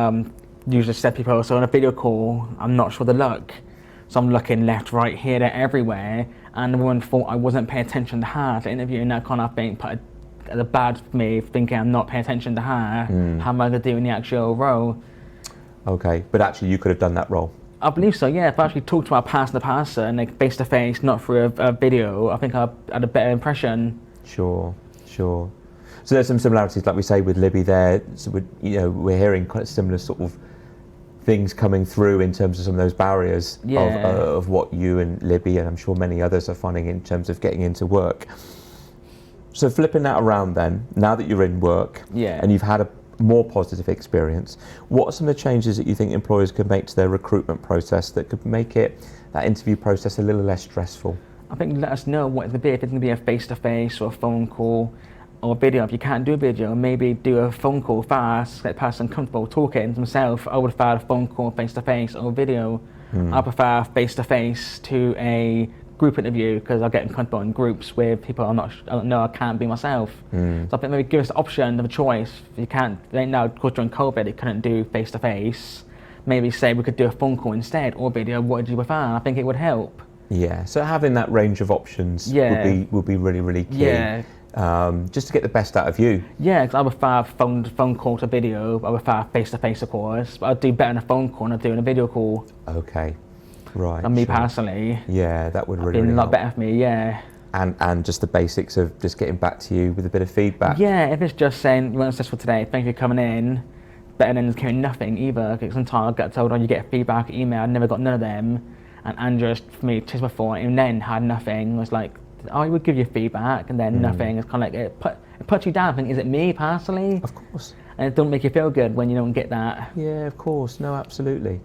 Speaker 7: usually set people. So on a video call, I'm not sure the luck. So I'm looking left, right, here, there, everywhere. And the woman thought I wasn't paying attention to her to interview, and that kind of thing put the bad for me, thinking I'm not paying attention to her. How am I going to do in the actual role? Okay,
Speaker 1: but actually you could have done that role.
Speaker 7: I believe so, yeah. If I actually talked to our person to person, like face to face, not through a video, I think I had a better impression.
Speaker 1: Sure. So there's some similarities, like we say, with Libby there. So we're hearing quite similar sort of things coming through in terms of some of those barriers of what you and Libby, and I'm sure many others, are finding in terms of getting into work. So flipping that around then, now that you're in work and you've had a more positive experience, what are some of the changes that you think employers could make to their recruitment process that could make that interview process a little less stressful?
Speaker 7: I think let us know what it's going to be, if it's going to be a face-to-face or a phone call or video. If you can't do a video, maybe do a phone call fast, get the person comfortable talking to themselves. I would prefer a phone call face-to-face or video. I prefer face-to-face to a group interview because I get comfortable in groups with people I don't know I can't be myself. So I think maybe give us the option of a choice. If you can't, right now, of course during COVID, it couldn't do face-to-face. Maybe say we could do a phone call instead or video. What would you prefer? I think it would help. Yeah.
Speaker 1: So having that range of options would be really, really key.
Speaker 7: Yeah.
Speaker 1: Just to get the best out of you.
Speaker 7: Yeah, because I prefer phone call to video. I prefer face-to-face, of course. But I'd do better in a phone call than I'd do in a video call.
Speaker 1: Okay. Right.
Speaker 7: And me personally.
Speaker 1: Yeah, that would really,
Speaker 7: been a lot
Speaker 1: help.
Speaker 7: better for me, yeah.
Speaker 1: And just the basics of just getting back to you with a bit of feedback.
Speaker 7: Yeah, if it's just saying, you weren't successful today, thank you for coming in, better than hearing nothing either. Because sometimes I get told, you get feedback, email, I never got none of them. And Andrea, for me, just before, and then had nothing. It was like, I would give you feedback, and then nothing. It's kind of like, it puts you down. I think, is it me personally?
Speaker 1: Of course.
Speaker 7: And it don't make you feel good when you don't get that.
Speaker 1: Yeah, of course. No, absolutely.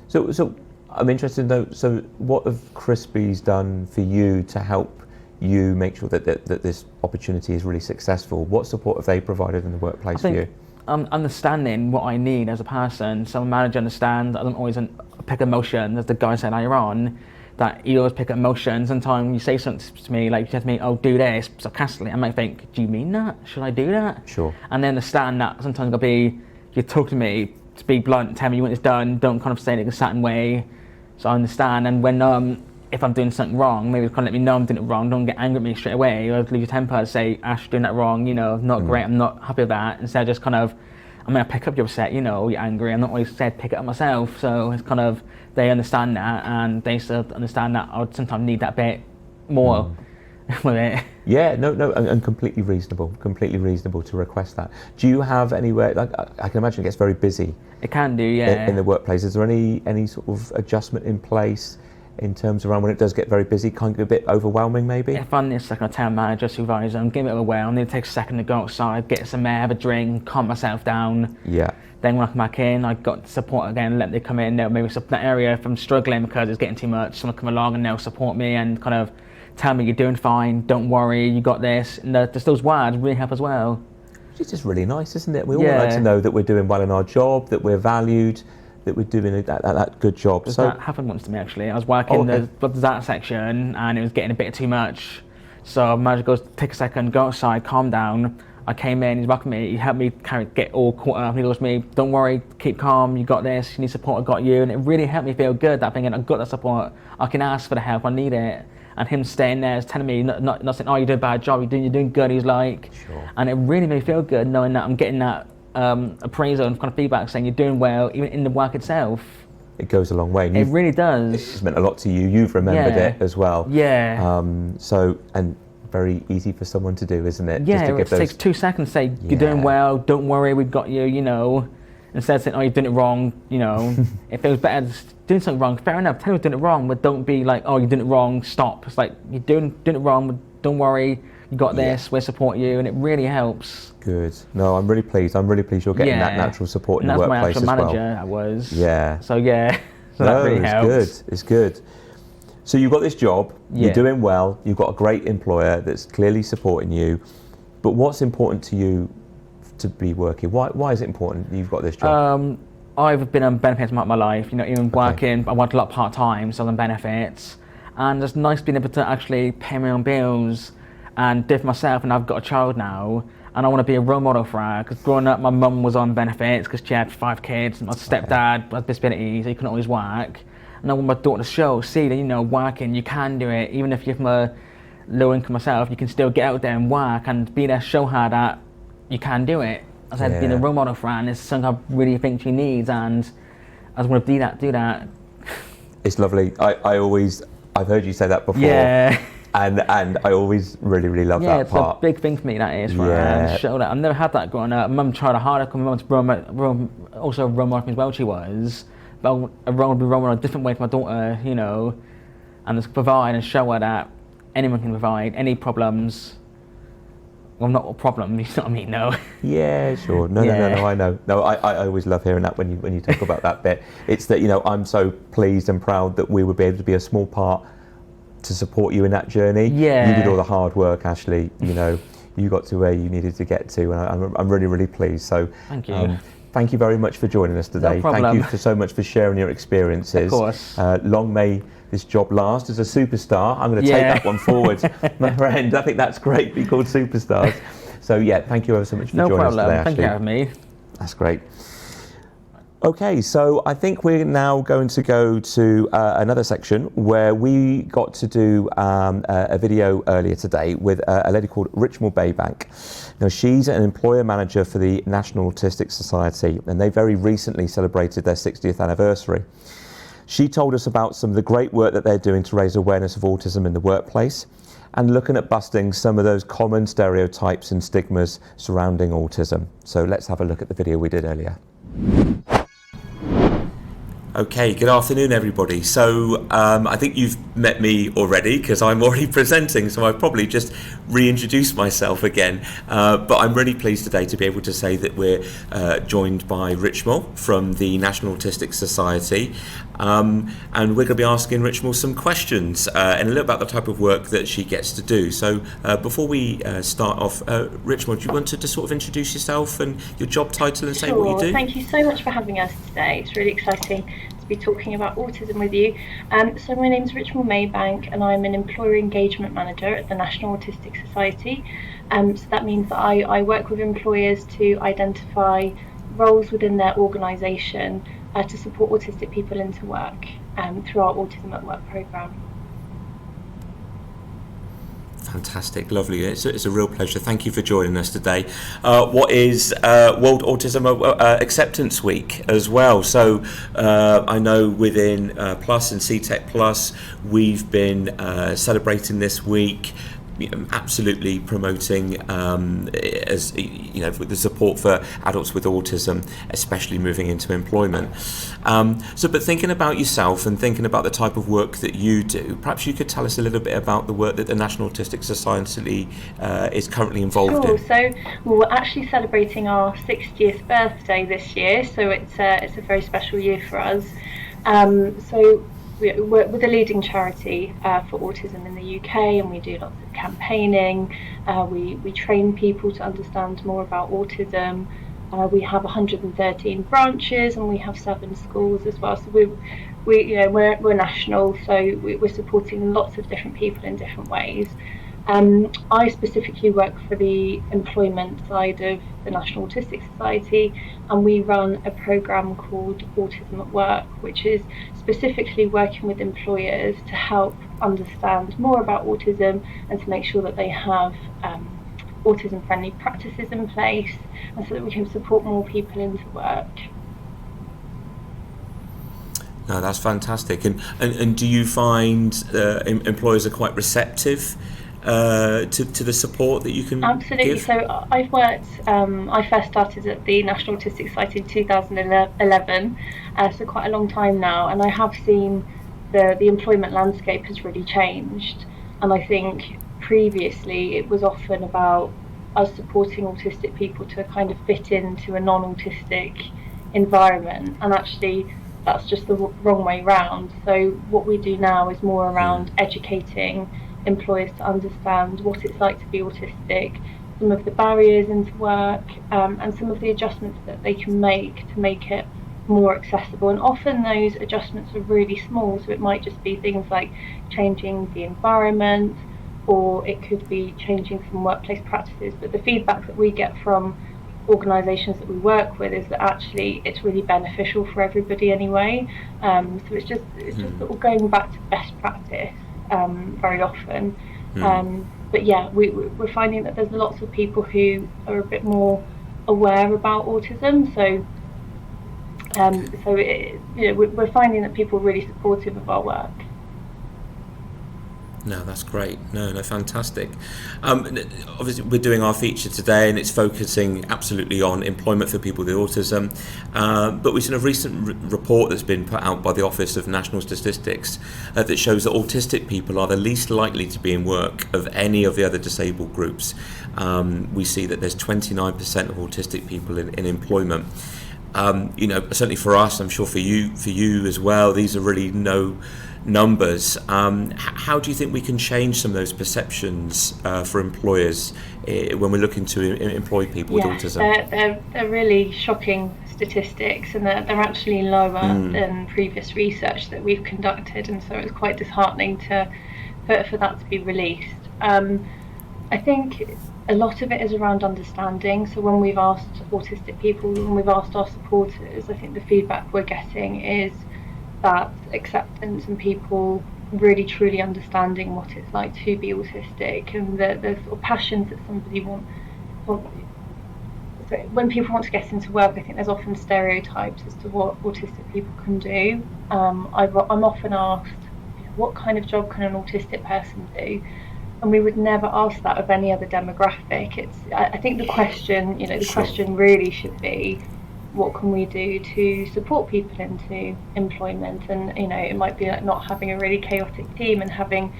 Speaker 1: So I'm interested to know, so what have Crispy's done for you to help you make sure that this opportunity is really successful. What support have they provided in the workplace for you?
Speaker 7: Understanding what I need as a person, so a manager understands I don't always pick emotions, as the guy said earlier on, that you always pick up emotions. Sometimes you say something to me, like you said to me, oh, do this, sarcastically, I might think, do you mean that? Should I do that?
Speaker 1: Sure. And
Speaker 7: they understand that sometimes you talk to me, to be blunt, tell me you want this done, don't kind of say it in a certain way, so I understand. And when if I'm doing something wrong, maybe kind of let me know I'm doing it wrong, don't get angry at me straight away, or lose your temper and say, Ash, you're doing that wrong, not great, I'm not happy with that. Instead of just kind of, I'm going to pick up your upset, you're angry, I'm not always said pick it up myself, so it's kind of, they understand that, and they still understand that I would sometimes need that bit more with it.
Speaker 1: Yeah, no, and completely reasonable to request that. Do you have anywhere, like I can imagine it gets very busy.
Speaker 7: It can do, yeah.
Speaker 1: In the workplace, is there any sort of adjustment in place in terms around when it does get very busy, kind of a bit overwhelming maybe?
Speaker 7: If I'm this like a town manager, supervisor, I'm getting a bit overwhelmed, I need to take a second to go outside, get some air, have a drink, calm myself down.
Speaker 1: Yeah.
Speaker 7: Then when I come back in, I got support again, let them come in, they'll maybe support that area if I'm struggling because it's getting too much, someone come along and they'll support me and kind of tell me you're doing fine, don't worry, you got this. And just those words really help as well.
Speaker 1: It's just really nice, isn't it? We all like to know that we're doing well in our job, that we're valued, that we're doing that good job.
Speaker 7: So that happened once to me actually. I was working that section and it was getting a bit too much. So my manager goes, take a second, go outside, calm down. I came in, he's welcomed me, he helped me get all caught up. He goes to me, don't worry, keep calm, you got this, you need support, I got you. And it really helped me feel good, that thinking, I got that support, I can ask for the help, I need it. And him staying there is telling me, not saying, oh, you did a bad job, you're doing good, he's like.
Speaker 1: Sure.
Speaker 7: And it really made me feel good knowing that I'm getting that appraisal and kind of feedback saying you're doing well, even in the work itself.
Speaker 1: It goes a long way.
Speaker 7: It really does.
Speaker 1: It's meant a lot to you, you've remembered it as well.
Speaker 7: Yeah.
Speaker 1: And very easy for someone to do, isn't it?
Speaker 7: Yeah, it takes 2 seconds to say, you're doing well, don't worry, we've got you, Instead of saying, oh, you've done it wrong, If it was better doing something wrong, fair enough, tell me you're doing it wrong, but don't be like, oh, you're doing it wrong, stop. It's like, you're doing it wrong, but don't worry, you got this, we'll support you, and it really helps.
Speaker 1: Good. No, I'm really pleased you're getting that natural support in the workplace as well.
Speaker 7: That's my actual manager, I was.
Speaker 1: Yeah.
Speaker 7: So that really helps.
Speaker 1: It's good. So you've got this job, you're doing well, you've got a great employer that's clearly supporting you, but what's important to you to be working? Why is it important you've got this job?
Speaker 7: I've been on benefits my life, even working, I worked a lot part-time, so I'm on benefits, and it's nice being able to actually pay my own bills and do it for myself, and I've got a child now, and I want to be a role model for her, because growing up my mum was on benefits because she had 5 kids, my stepdad had disabilities, so he couldn't always work. And I want my daughter to see that, working, you can do it. Even if you're from a low income myself, you can still get out there and work and be there, show her that you can do it. I said, being a role model for her, and it's something I really think she needs, and I just want to do that.
Speaker 1: It's lovely. I've heard you say that before.
Speaker 7: Yeah.
Speaker 1: And I always really love that part.
Speaker 7: Yeah, it's a big thing for me, that is, for her, and show that. I've never had that growing up. Mum tried harder, because my mum also a role model as well, she was. But I want to be role model a different way for my daughter, and just provide and show her that anyone can provide, any problems. Well, not a problem, you know what I mean? No.
Speaker 1: Yeah, sure. No, I know. No, I always love hearing that when you talk about that bit. It's that, I'm so pleased and proud that we would be able to be a small part to support you in that journey.
Speaker 7: Yeah.
Speaker 1: You did all the hard work, Ashley. You got to where you needed to get to, and I'm really pleased. So
Speaker 7: thank you.
Speaker 1: Thank you very much for joining us today.
Speaker 7: No problem.
Speaker 1: Thank you so much for sharing your experiences.
Speaker 7: Of course.
Speaker 1: Long may this job last as a superstar. I'm going to take that one forward, my friend. I think that's great. Be called superstars. So thank you ever so much for joining us today, Ashley.
Speaker 7: Thank you for having me.
Speaker 1: That's great. Okay, so I think we're now going to go to another section where we got to do a video earlier today with a lady called Richmal Baybank. Now, she's an employer manager for the National Autistic Society, and they very recently celebrated their 60th anniversary. She told us about some of the great work that they're doing to raise awareness of autism in the workplace, and looking at busting some of those common stereotypes and stigmas surrounding autism. So let's have a look at the video we did earlier. Okay, good afternoon everybody. So I think you've met me already because I'm already presenting, so I've probably just reintroduced myself again. But I'm really pleased today to be able to say that we're joined by Richmal from the National Autistic Society. and we're going to be asking Richmal some questions and a little about the type of work that she gets to do. So before we start off, Richmal, do you want to just sort of introduce yourself and your job title and say what you do?
Speaker 8: Thank you so much for having us today. It's really exciting to be talking about autism with you. So my name is Richmal Maybank, and I'm an Employer Engagement Manager at the National Autistic Society. So that means that I work with employers to identify roles within their organisation to support autistic people into work through our Autism at Work programme.
Speaker 1: Fantastic, lovely. It's a real pleasure. Thank you for joining us today. What is World Autism Acceptance Week as well? So I know within Plus and Seetec Pluss, we've been celebrating this week, absolutely promoting as you know, with the support for adults with autism, especially moving into employment. But thinking about yourself and thinking about the type of work that you do, perhaps you could tell us a little bit about the work that the National Autistic Society is currently involved in.
Speaker 8: So we're actually celebrating our 60th birthday this year, so it's a very special year for us. So we're the leading charity for autism in the UK, and we do lots of campaigning. We train people to understand more about autism. We have 113 branches, and we have 7 schools as well. So we're national, so we're supporting lots of different people in different ways. I specifically work for the employment side of the National Autistic Society, and we run a programme called Autism at Work, which is specifically working with employers to help understand more about autism and to make sure that they have autism-friendly practices in place, and so that we can support more people into work.
Speaker 1: No, that's fantastic. And do you find employers are quite receptive to the support that you can
Speaker 8: Absolutely.
Speaker 1: give?
Speaker 8: So I've worked, I first started at the National Autistic Society in 2011, so quite a long time now, and I have seen the employment landscape has really changed. And I think previously it was often about us supporting autistic people to kind of fit into a non-autistic environment, and actually that's just the wrong way round. So what we do now is more around educating employers to understand what it's like to be autistic, some of the barriers into work, and some of the adjustments that they can make to make it more accessible. And often those adjustments are really small, so it might just be things like changing the environment, or it could be changing some workplace practices. But the feedback that we get from organisations that we work with is that actually it's really beneficial for everybody anyway. So it's just sort of going back to best practice very often. But yeah, we're finding that there's lots of people who are a bit more aware about autism. So we're finding that people are really supportive of our work.
Speaker 1: No, that's great. No, fantastic. Obviously, we're doing our feature today, and it's focusing absolutely on employment for people with autism. But we've seen a recent report that's been put out by the Office of National Statistics that shows that autistic people are the least likely to be in work of any of the other disabled groups. We see that there's 29% of autistic people in employment. Certainly for us, I'm sure for you as well, these are really no numbers. How do you think we can change some of those perceptions for employers when we're looking to employ people with autism?
Speaker 8: They're really shocking statistics, and they're actually lower than previous research that we've conducted, and so it's quite disheartening for that to be released. I think a lot of it is around understanding. So when we've asked autistic people, when we've asked our supporters, I think the feedback we're getting is that acceptance and people really truly understanding what it's like to be autistic, and the sort of passions that somebody wants. So when people want to get into work, I think there's often stereotypes as to what autistic people can do. I'm often asked, what kind of job can an autistic person do? And we would never ask that of any other demographic. I think the question, question really should be, what can we do to support people into employment? And it might be like not having a really chaotic team and having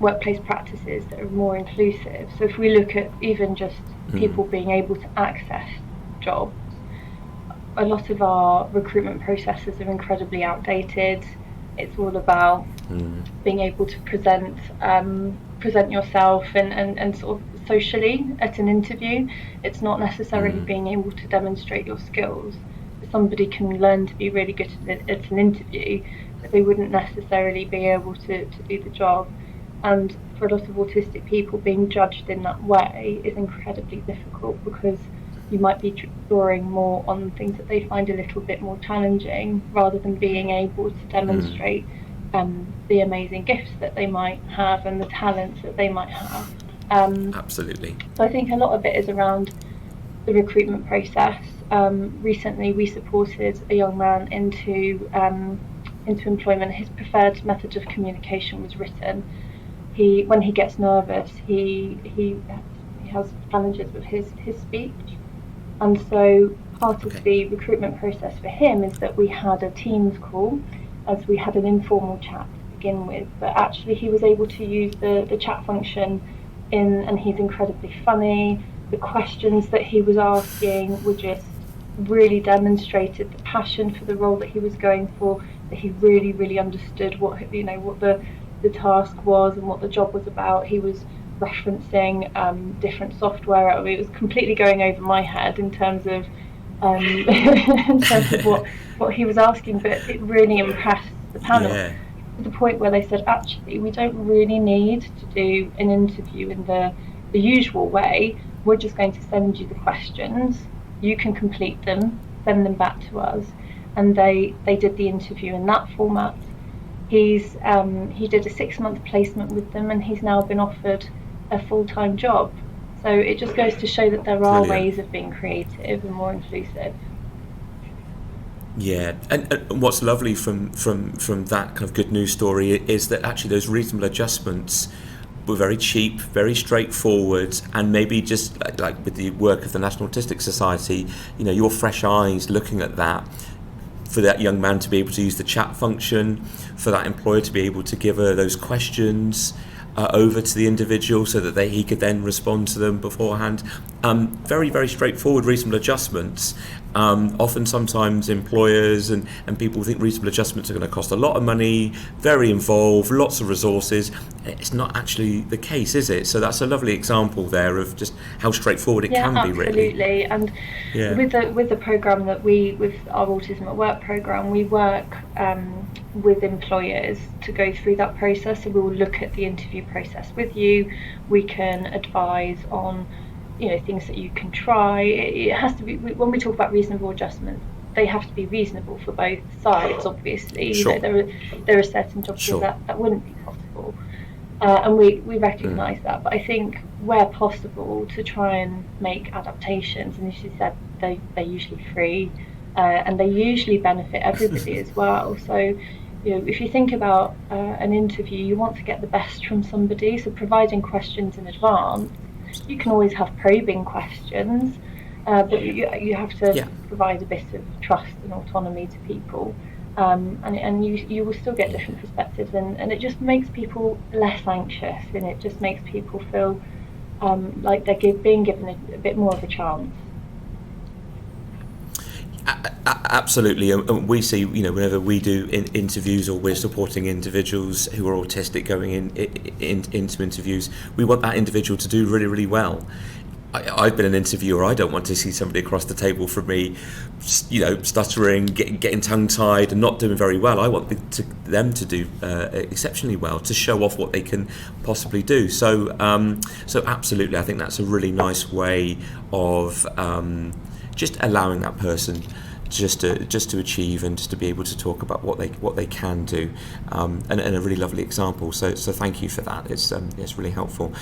Speaker 8: workplace practices that are more inclusive. So if we look at even just people being able to access jobs, a lot of our recruitment processes are incredibly outdated. It's all about being able to present yourself and sort of socially at an interview. It's not necessarily being able to demonstrate your skills. Somebody can learn to be really good at an interview, but they wouldn't necessarily be able to do the job. And for a lot of autistic people, being judged in that way is incredibly difficult, because you might be drawing more on things that they find a little bit more challenging, rather than being able to demonstrate the amazing gifts that they might have and the talents that they might have.
Speaker 1: Absolutely.
Speaker 8: So I think a lot of it is around the recruitment process. Recently, we supported a young man into employment. His preferred method of communication was written. When he gets nervous, he has challenges with his speech. And so part of the recruitment process for him is that we had a Teams call, as we had an informal chat to begin with, but actually he was able to use the chat function and he's incredibly funny. The questions that he was asking were just really demonstrated the passion for the role that he was going for, that he really, really understood what the task was and what the job was about. He was referencing different software. I mean, it was completely going over my head in terms of what he was asking, but it really impressed the panel to the point where they said, actually, we don't really need to do an interview in the usual way. We're just going to send you the questions. You can complete them, send them back to us. And they did the interview in that format. He did a 6-month placement with them, and he's now been offered a full-time job. So it just goes to show that there are ways of being creative and more inclusive.
Speaker 1: Yeah, and what's lovely from that kind of good news story is that actually those reasonable adjustments were very cheap, very straightforward, and maybe just like with the work of the National Autistic Society, your fresh eyes looking at that, for that young man to be able to use the chat function, for that employer to be able to give her those questions over to the individual so that he could then respond to them beforehand. Very, very straightforward, reasonable adjustments. Often sometimes employers and people think reasonable adjustments are going to cost a lot of money, very involved, lots of resources. It's not actually the case, is it? So that's a lovely example there of just how straightforward it can be, really.
Speaker 8: Absolutely. And with the programme with our Autism at Work programme, we work with employers to go through that process. So we will look at the interview process with you. We can advise on things that you can try. It has to be, when we talk about reasonable adjustments, they have to be reasonable for both sides, obviously.
Speaker 1: Sure.
Speaker 8: There are certain jobs that wouldn't be possible, and we recognise that. But I think where possible, to try and make adaptations, and as you said, they're usually free, and they usually benefit everybody as well. So if you think about an interview, you want to get the best from somebody, so providing questions in advance. You can always have probing questions, but you have to provide a bit of trust and autonomy to people, and you will still get different perspectives, and it just makes people less anxious, and it just makes people feel like they're being given a bit more of a chance.
Speaker 1: Absolutely, and we see, whenever we do interviews or we're supporting individuals who are autistic going into interviews, we want that individual to do really, really well. I've been an interviewer. I don't want to see somebody across the table from me, stuttering, getting tongue-tied and not doing very well. I want them to do exceptionally well, to show off what they can possibly do. So absolutely, I think that's a really nice way of just allowing that person just to achieve and just to be able to talk about what they can do, and a really lovely example. So thank you for that. It's really helpful.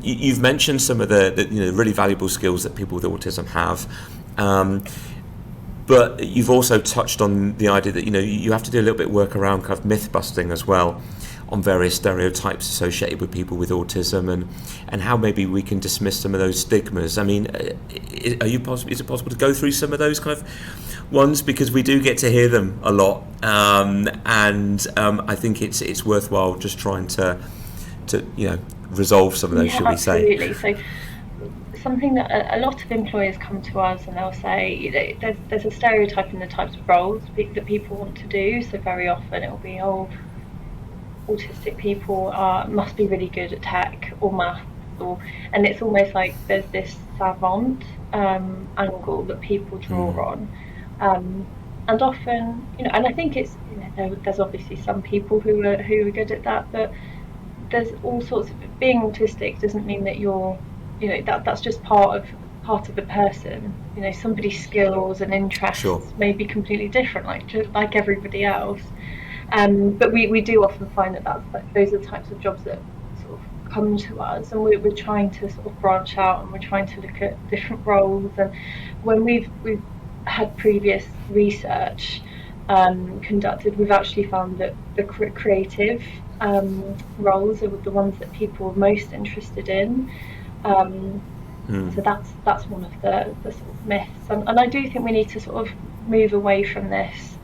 Speaker 1: You've mentioned some of the really valuable skills that people with autism have, but you've also touched on the idea that you have to do a little bit of work around kind of myth busting as well, on various stereotypes associated with people with autism, and how maybe we can dismiss some of those stigmas. I mean, is it possible to go through some of those kind of ones, because we do get to hear them a lot, and I think it's worthwhile just trying to resolve some of those, shall we say?
Speaker 8: Absolutely. So something that a lot of employers come to us and they'll say, you know, there's a stereotype in the types of roles that people want to do. So very often it'll be, oh, autistic people must be really good at tech or maths, and it's almost like there's this savant angle that people draw on. And often, you know, and I think it's, you know, there's obviously some people who are good at that, but there's all sorts of, being autistic doesn't mean that you're, you know, that's just part of the person. You know, somebody's skills and interests may be completely different, like everybody else. But we do often find that those are the types of jobs that sort of come to us, and we're trying to sort of branch out, and we're trying to look at different roles. And when we've had previous research conducted, we've actually found that the creative roles are the ones that people are most interested in. So that's one of the sort of myths, and I do think we need to sort of move away from this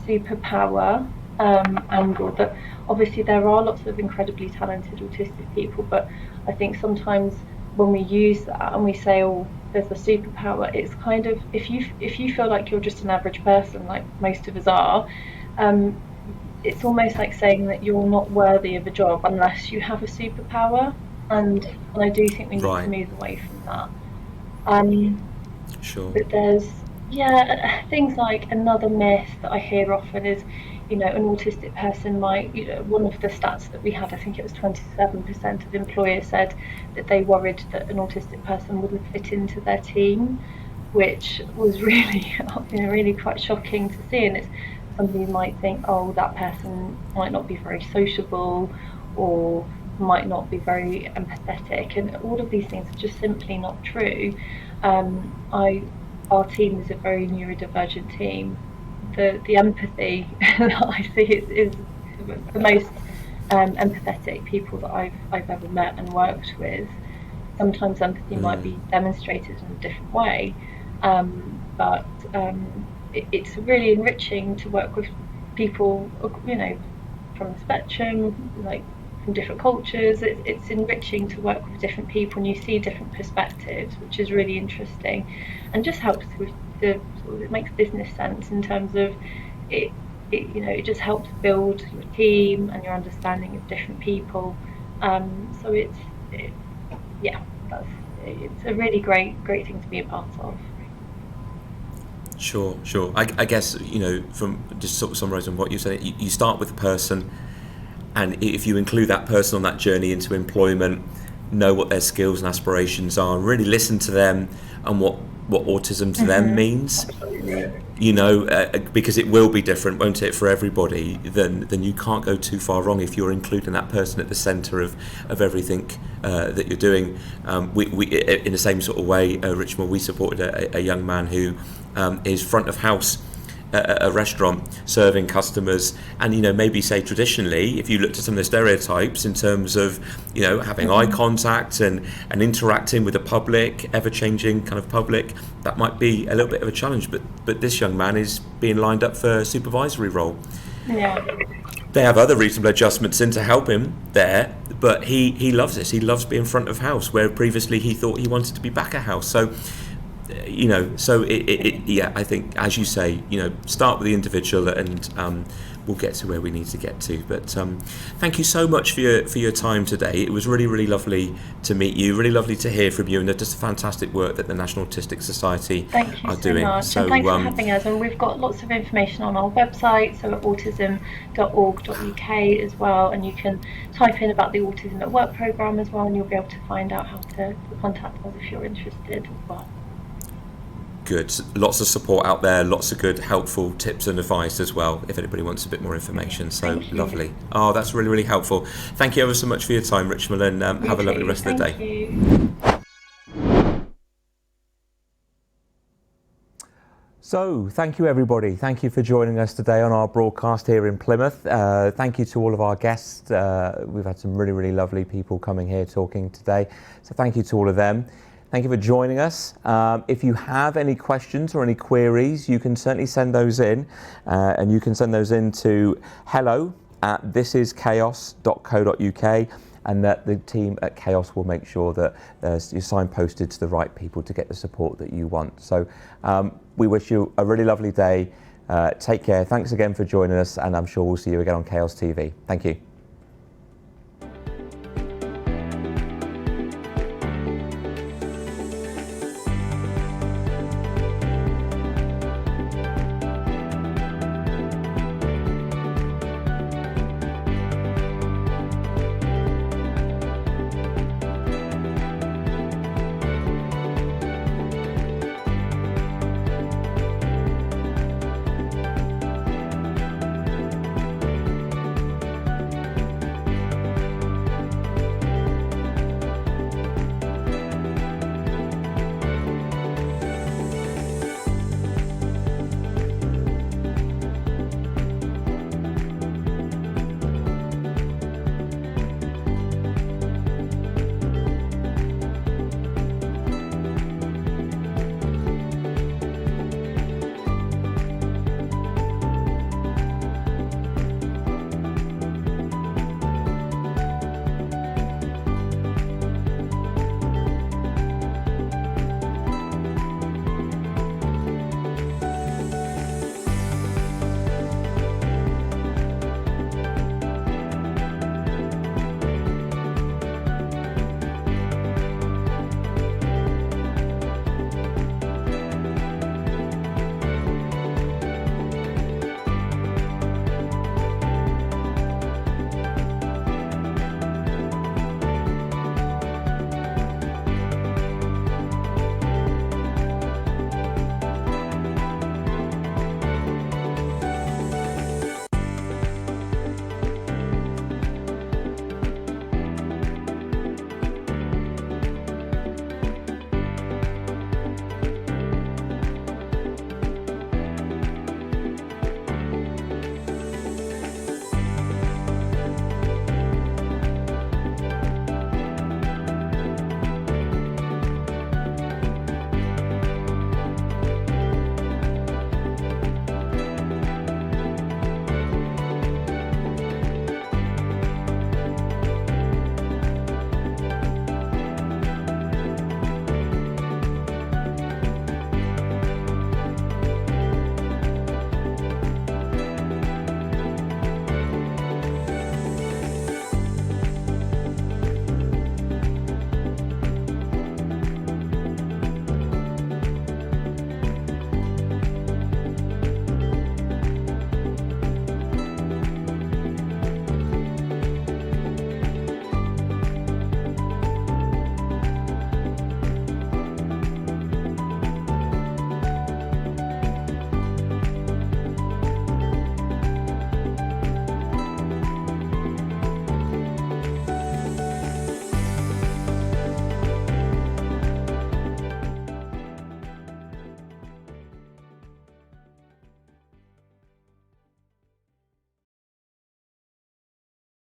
Speaker 8: superpower angle. That obviously there are lots of incredibly talented autistic people, but I think sometimes when we use that and we say, oh, there's a superpower, it's kind of, if you feel like you're just an average person, like most of us are, it's almost like saying that you're not worthy of a job unless you have a superpower, and I do think we need to move away from that. But there's things like, another myth that I hear often is, you know, an autistic person might, you know, one of the stats that we had, I think it was 27% of employers said that they worried that an autistic person wouldn't fit into their team, which was really, you know, really quite shocking to see. And it's somebody might think, oh, that person might not be very sociable or might not be very empathetic, and all of these things are just simply not true. Our team is a very neurodivergent team. The empathy that I see is the most empathetic people that I've ever met and worked with. Sometimes empathy might be demonstrated in a different way, but it's really enriching to work with people, you know, from the spectrum, like from different cultures. It's enriching to work with different people, and you see different perspectives, which is really interesting, and just helps with it makes business sense in terms of it, you know, it just helps build your team and your understanding of different people. So it's a really great thing to be a part of.
Speaker 1: Sure. I guess, you know, from just sort of summarising what you're saying, you start with a person, and if you include that person on that journey into employment, know what their skills and aspirations are, really listen to them and what autism to them means.
Speaker 8: Absolutely.
Speaker 1: You know, because it will be different, won't it, for everybody, then you can't go too far wrong if you're including that person at the centre of everything that you're doing. We in the same sort of way, Richmond, we supported a young man who is front of house at a restaurant serving customers, and, you know, maybe say traditionally, if you looked at some of the stereotypes in terms of, you know, having eye contact and interacting with the public, ever-changing kind of public, that might be a little bit of a challenge, but this young man is being lined up for a supervisory role. They have other reasonable adjustments in to help him there, but he loves this. He loves being front of house, where previously he thought he wanted to be back of house. So, you know, so I think, as you say, you know, start with the individual, and we'll get to where we need to get to. But thank you so much for your time today. It was really, really lovely to meet you, really lovely to hear from you, and just fantastic work that the National Autistic Society are doing.
Speaker 8: Much.
Speaker 1: So
Speaker 8: and thanks for having us, and we've got lots of information on our website, so at autism.org.uk as well, and you can type in about the Autism at Work programme as well, and you'll be able to find out how to contact us if you're interested as well.
Speaker 1: Good. Lots of support out there, lots of good, helpful tips and advice as well, if anybody wants a bit more information. So lovely. Oh, that's really, really helpful. Thank you ever so much for your time, Richmond, and have a lovely rest of the day.
Speaker 8: Thank you.
Speaker 1: So, thank you everybody. Thank you for joining us today on our broadcast here in Plymouth. Thank you to all of our guests. We've had some really, really lovely people coming here talking today. So thank you to all of them. Thank you for joining us. If you have any questions or any queries, you can certainly send those in, and you can send those in to hello@thisischaos.co.uk, and that the team at Chaos will make sure that you're signposted to the right people to get the support that you want. So we wish you a really lovely day. Take care. Thanks again for joining us, and I'm sure we'll see you again on Chaos TV. Thank you.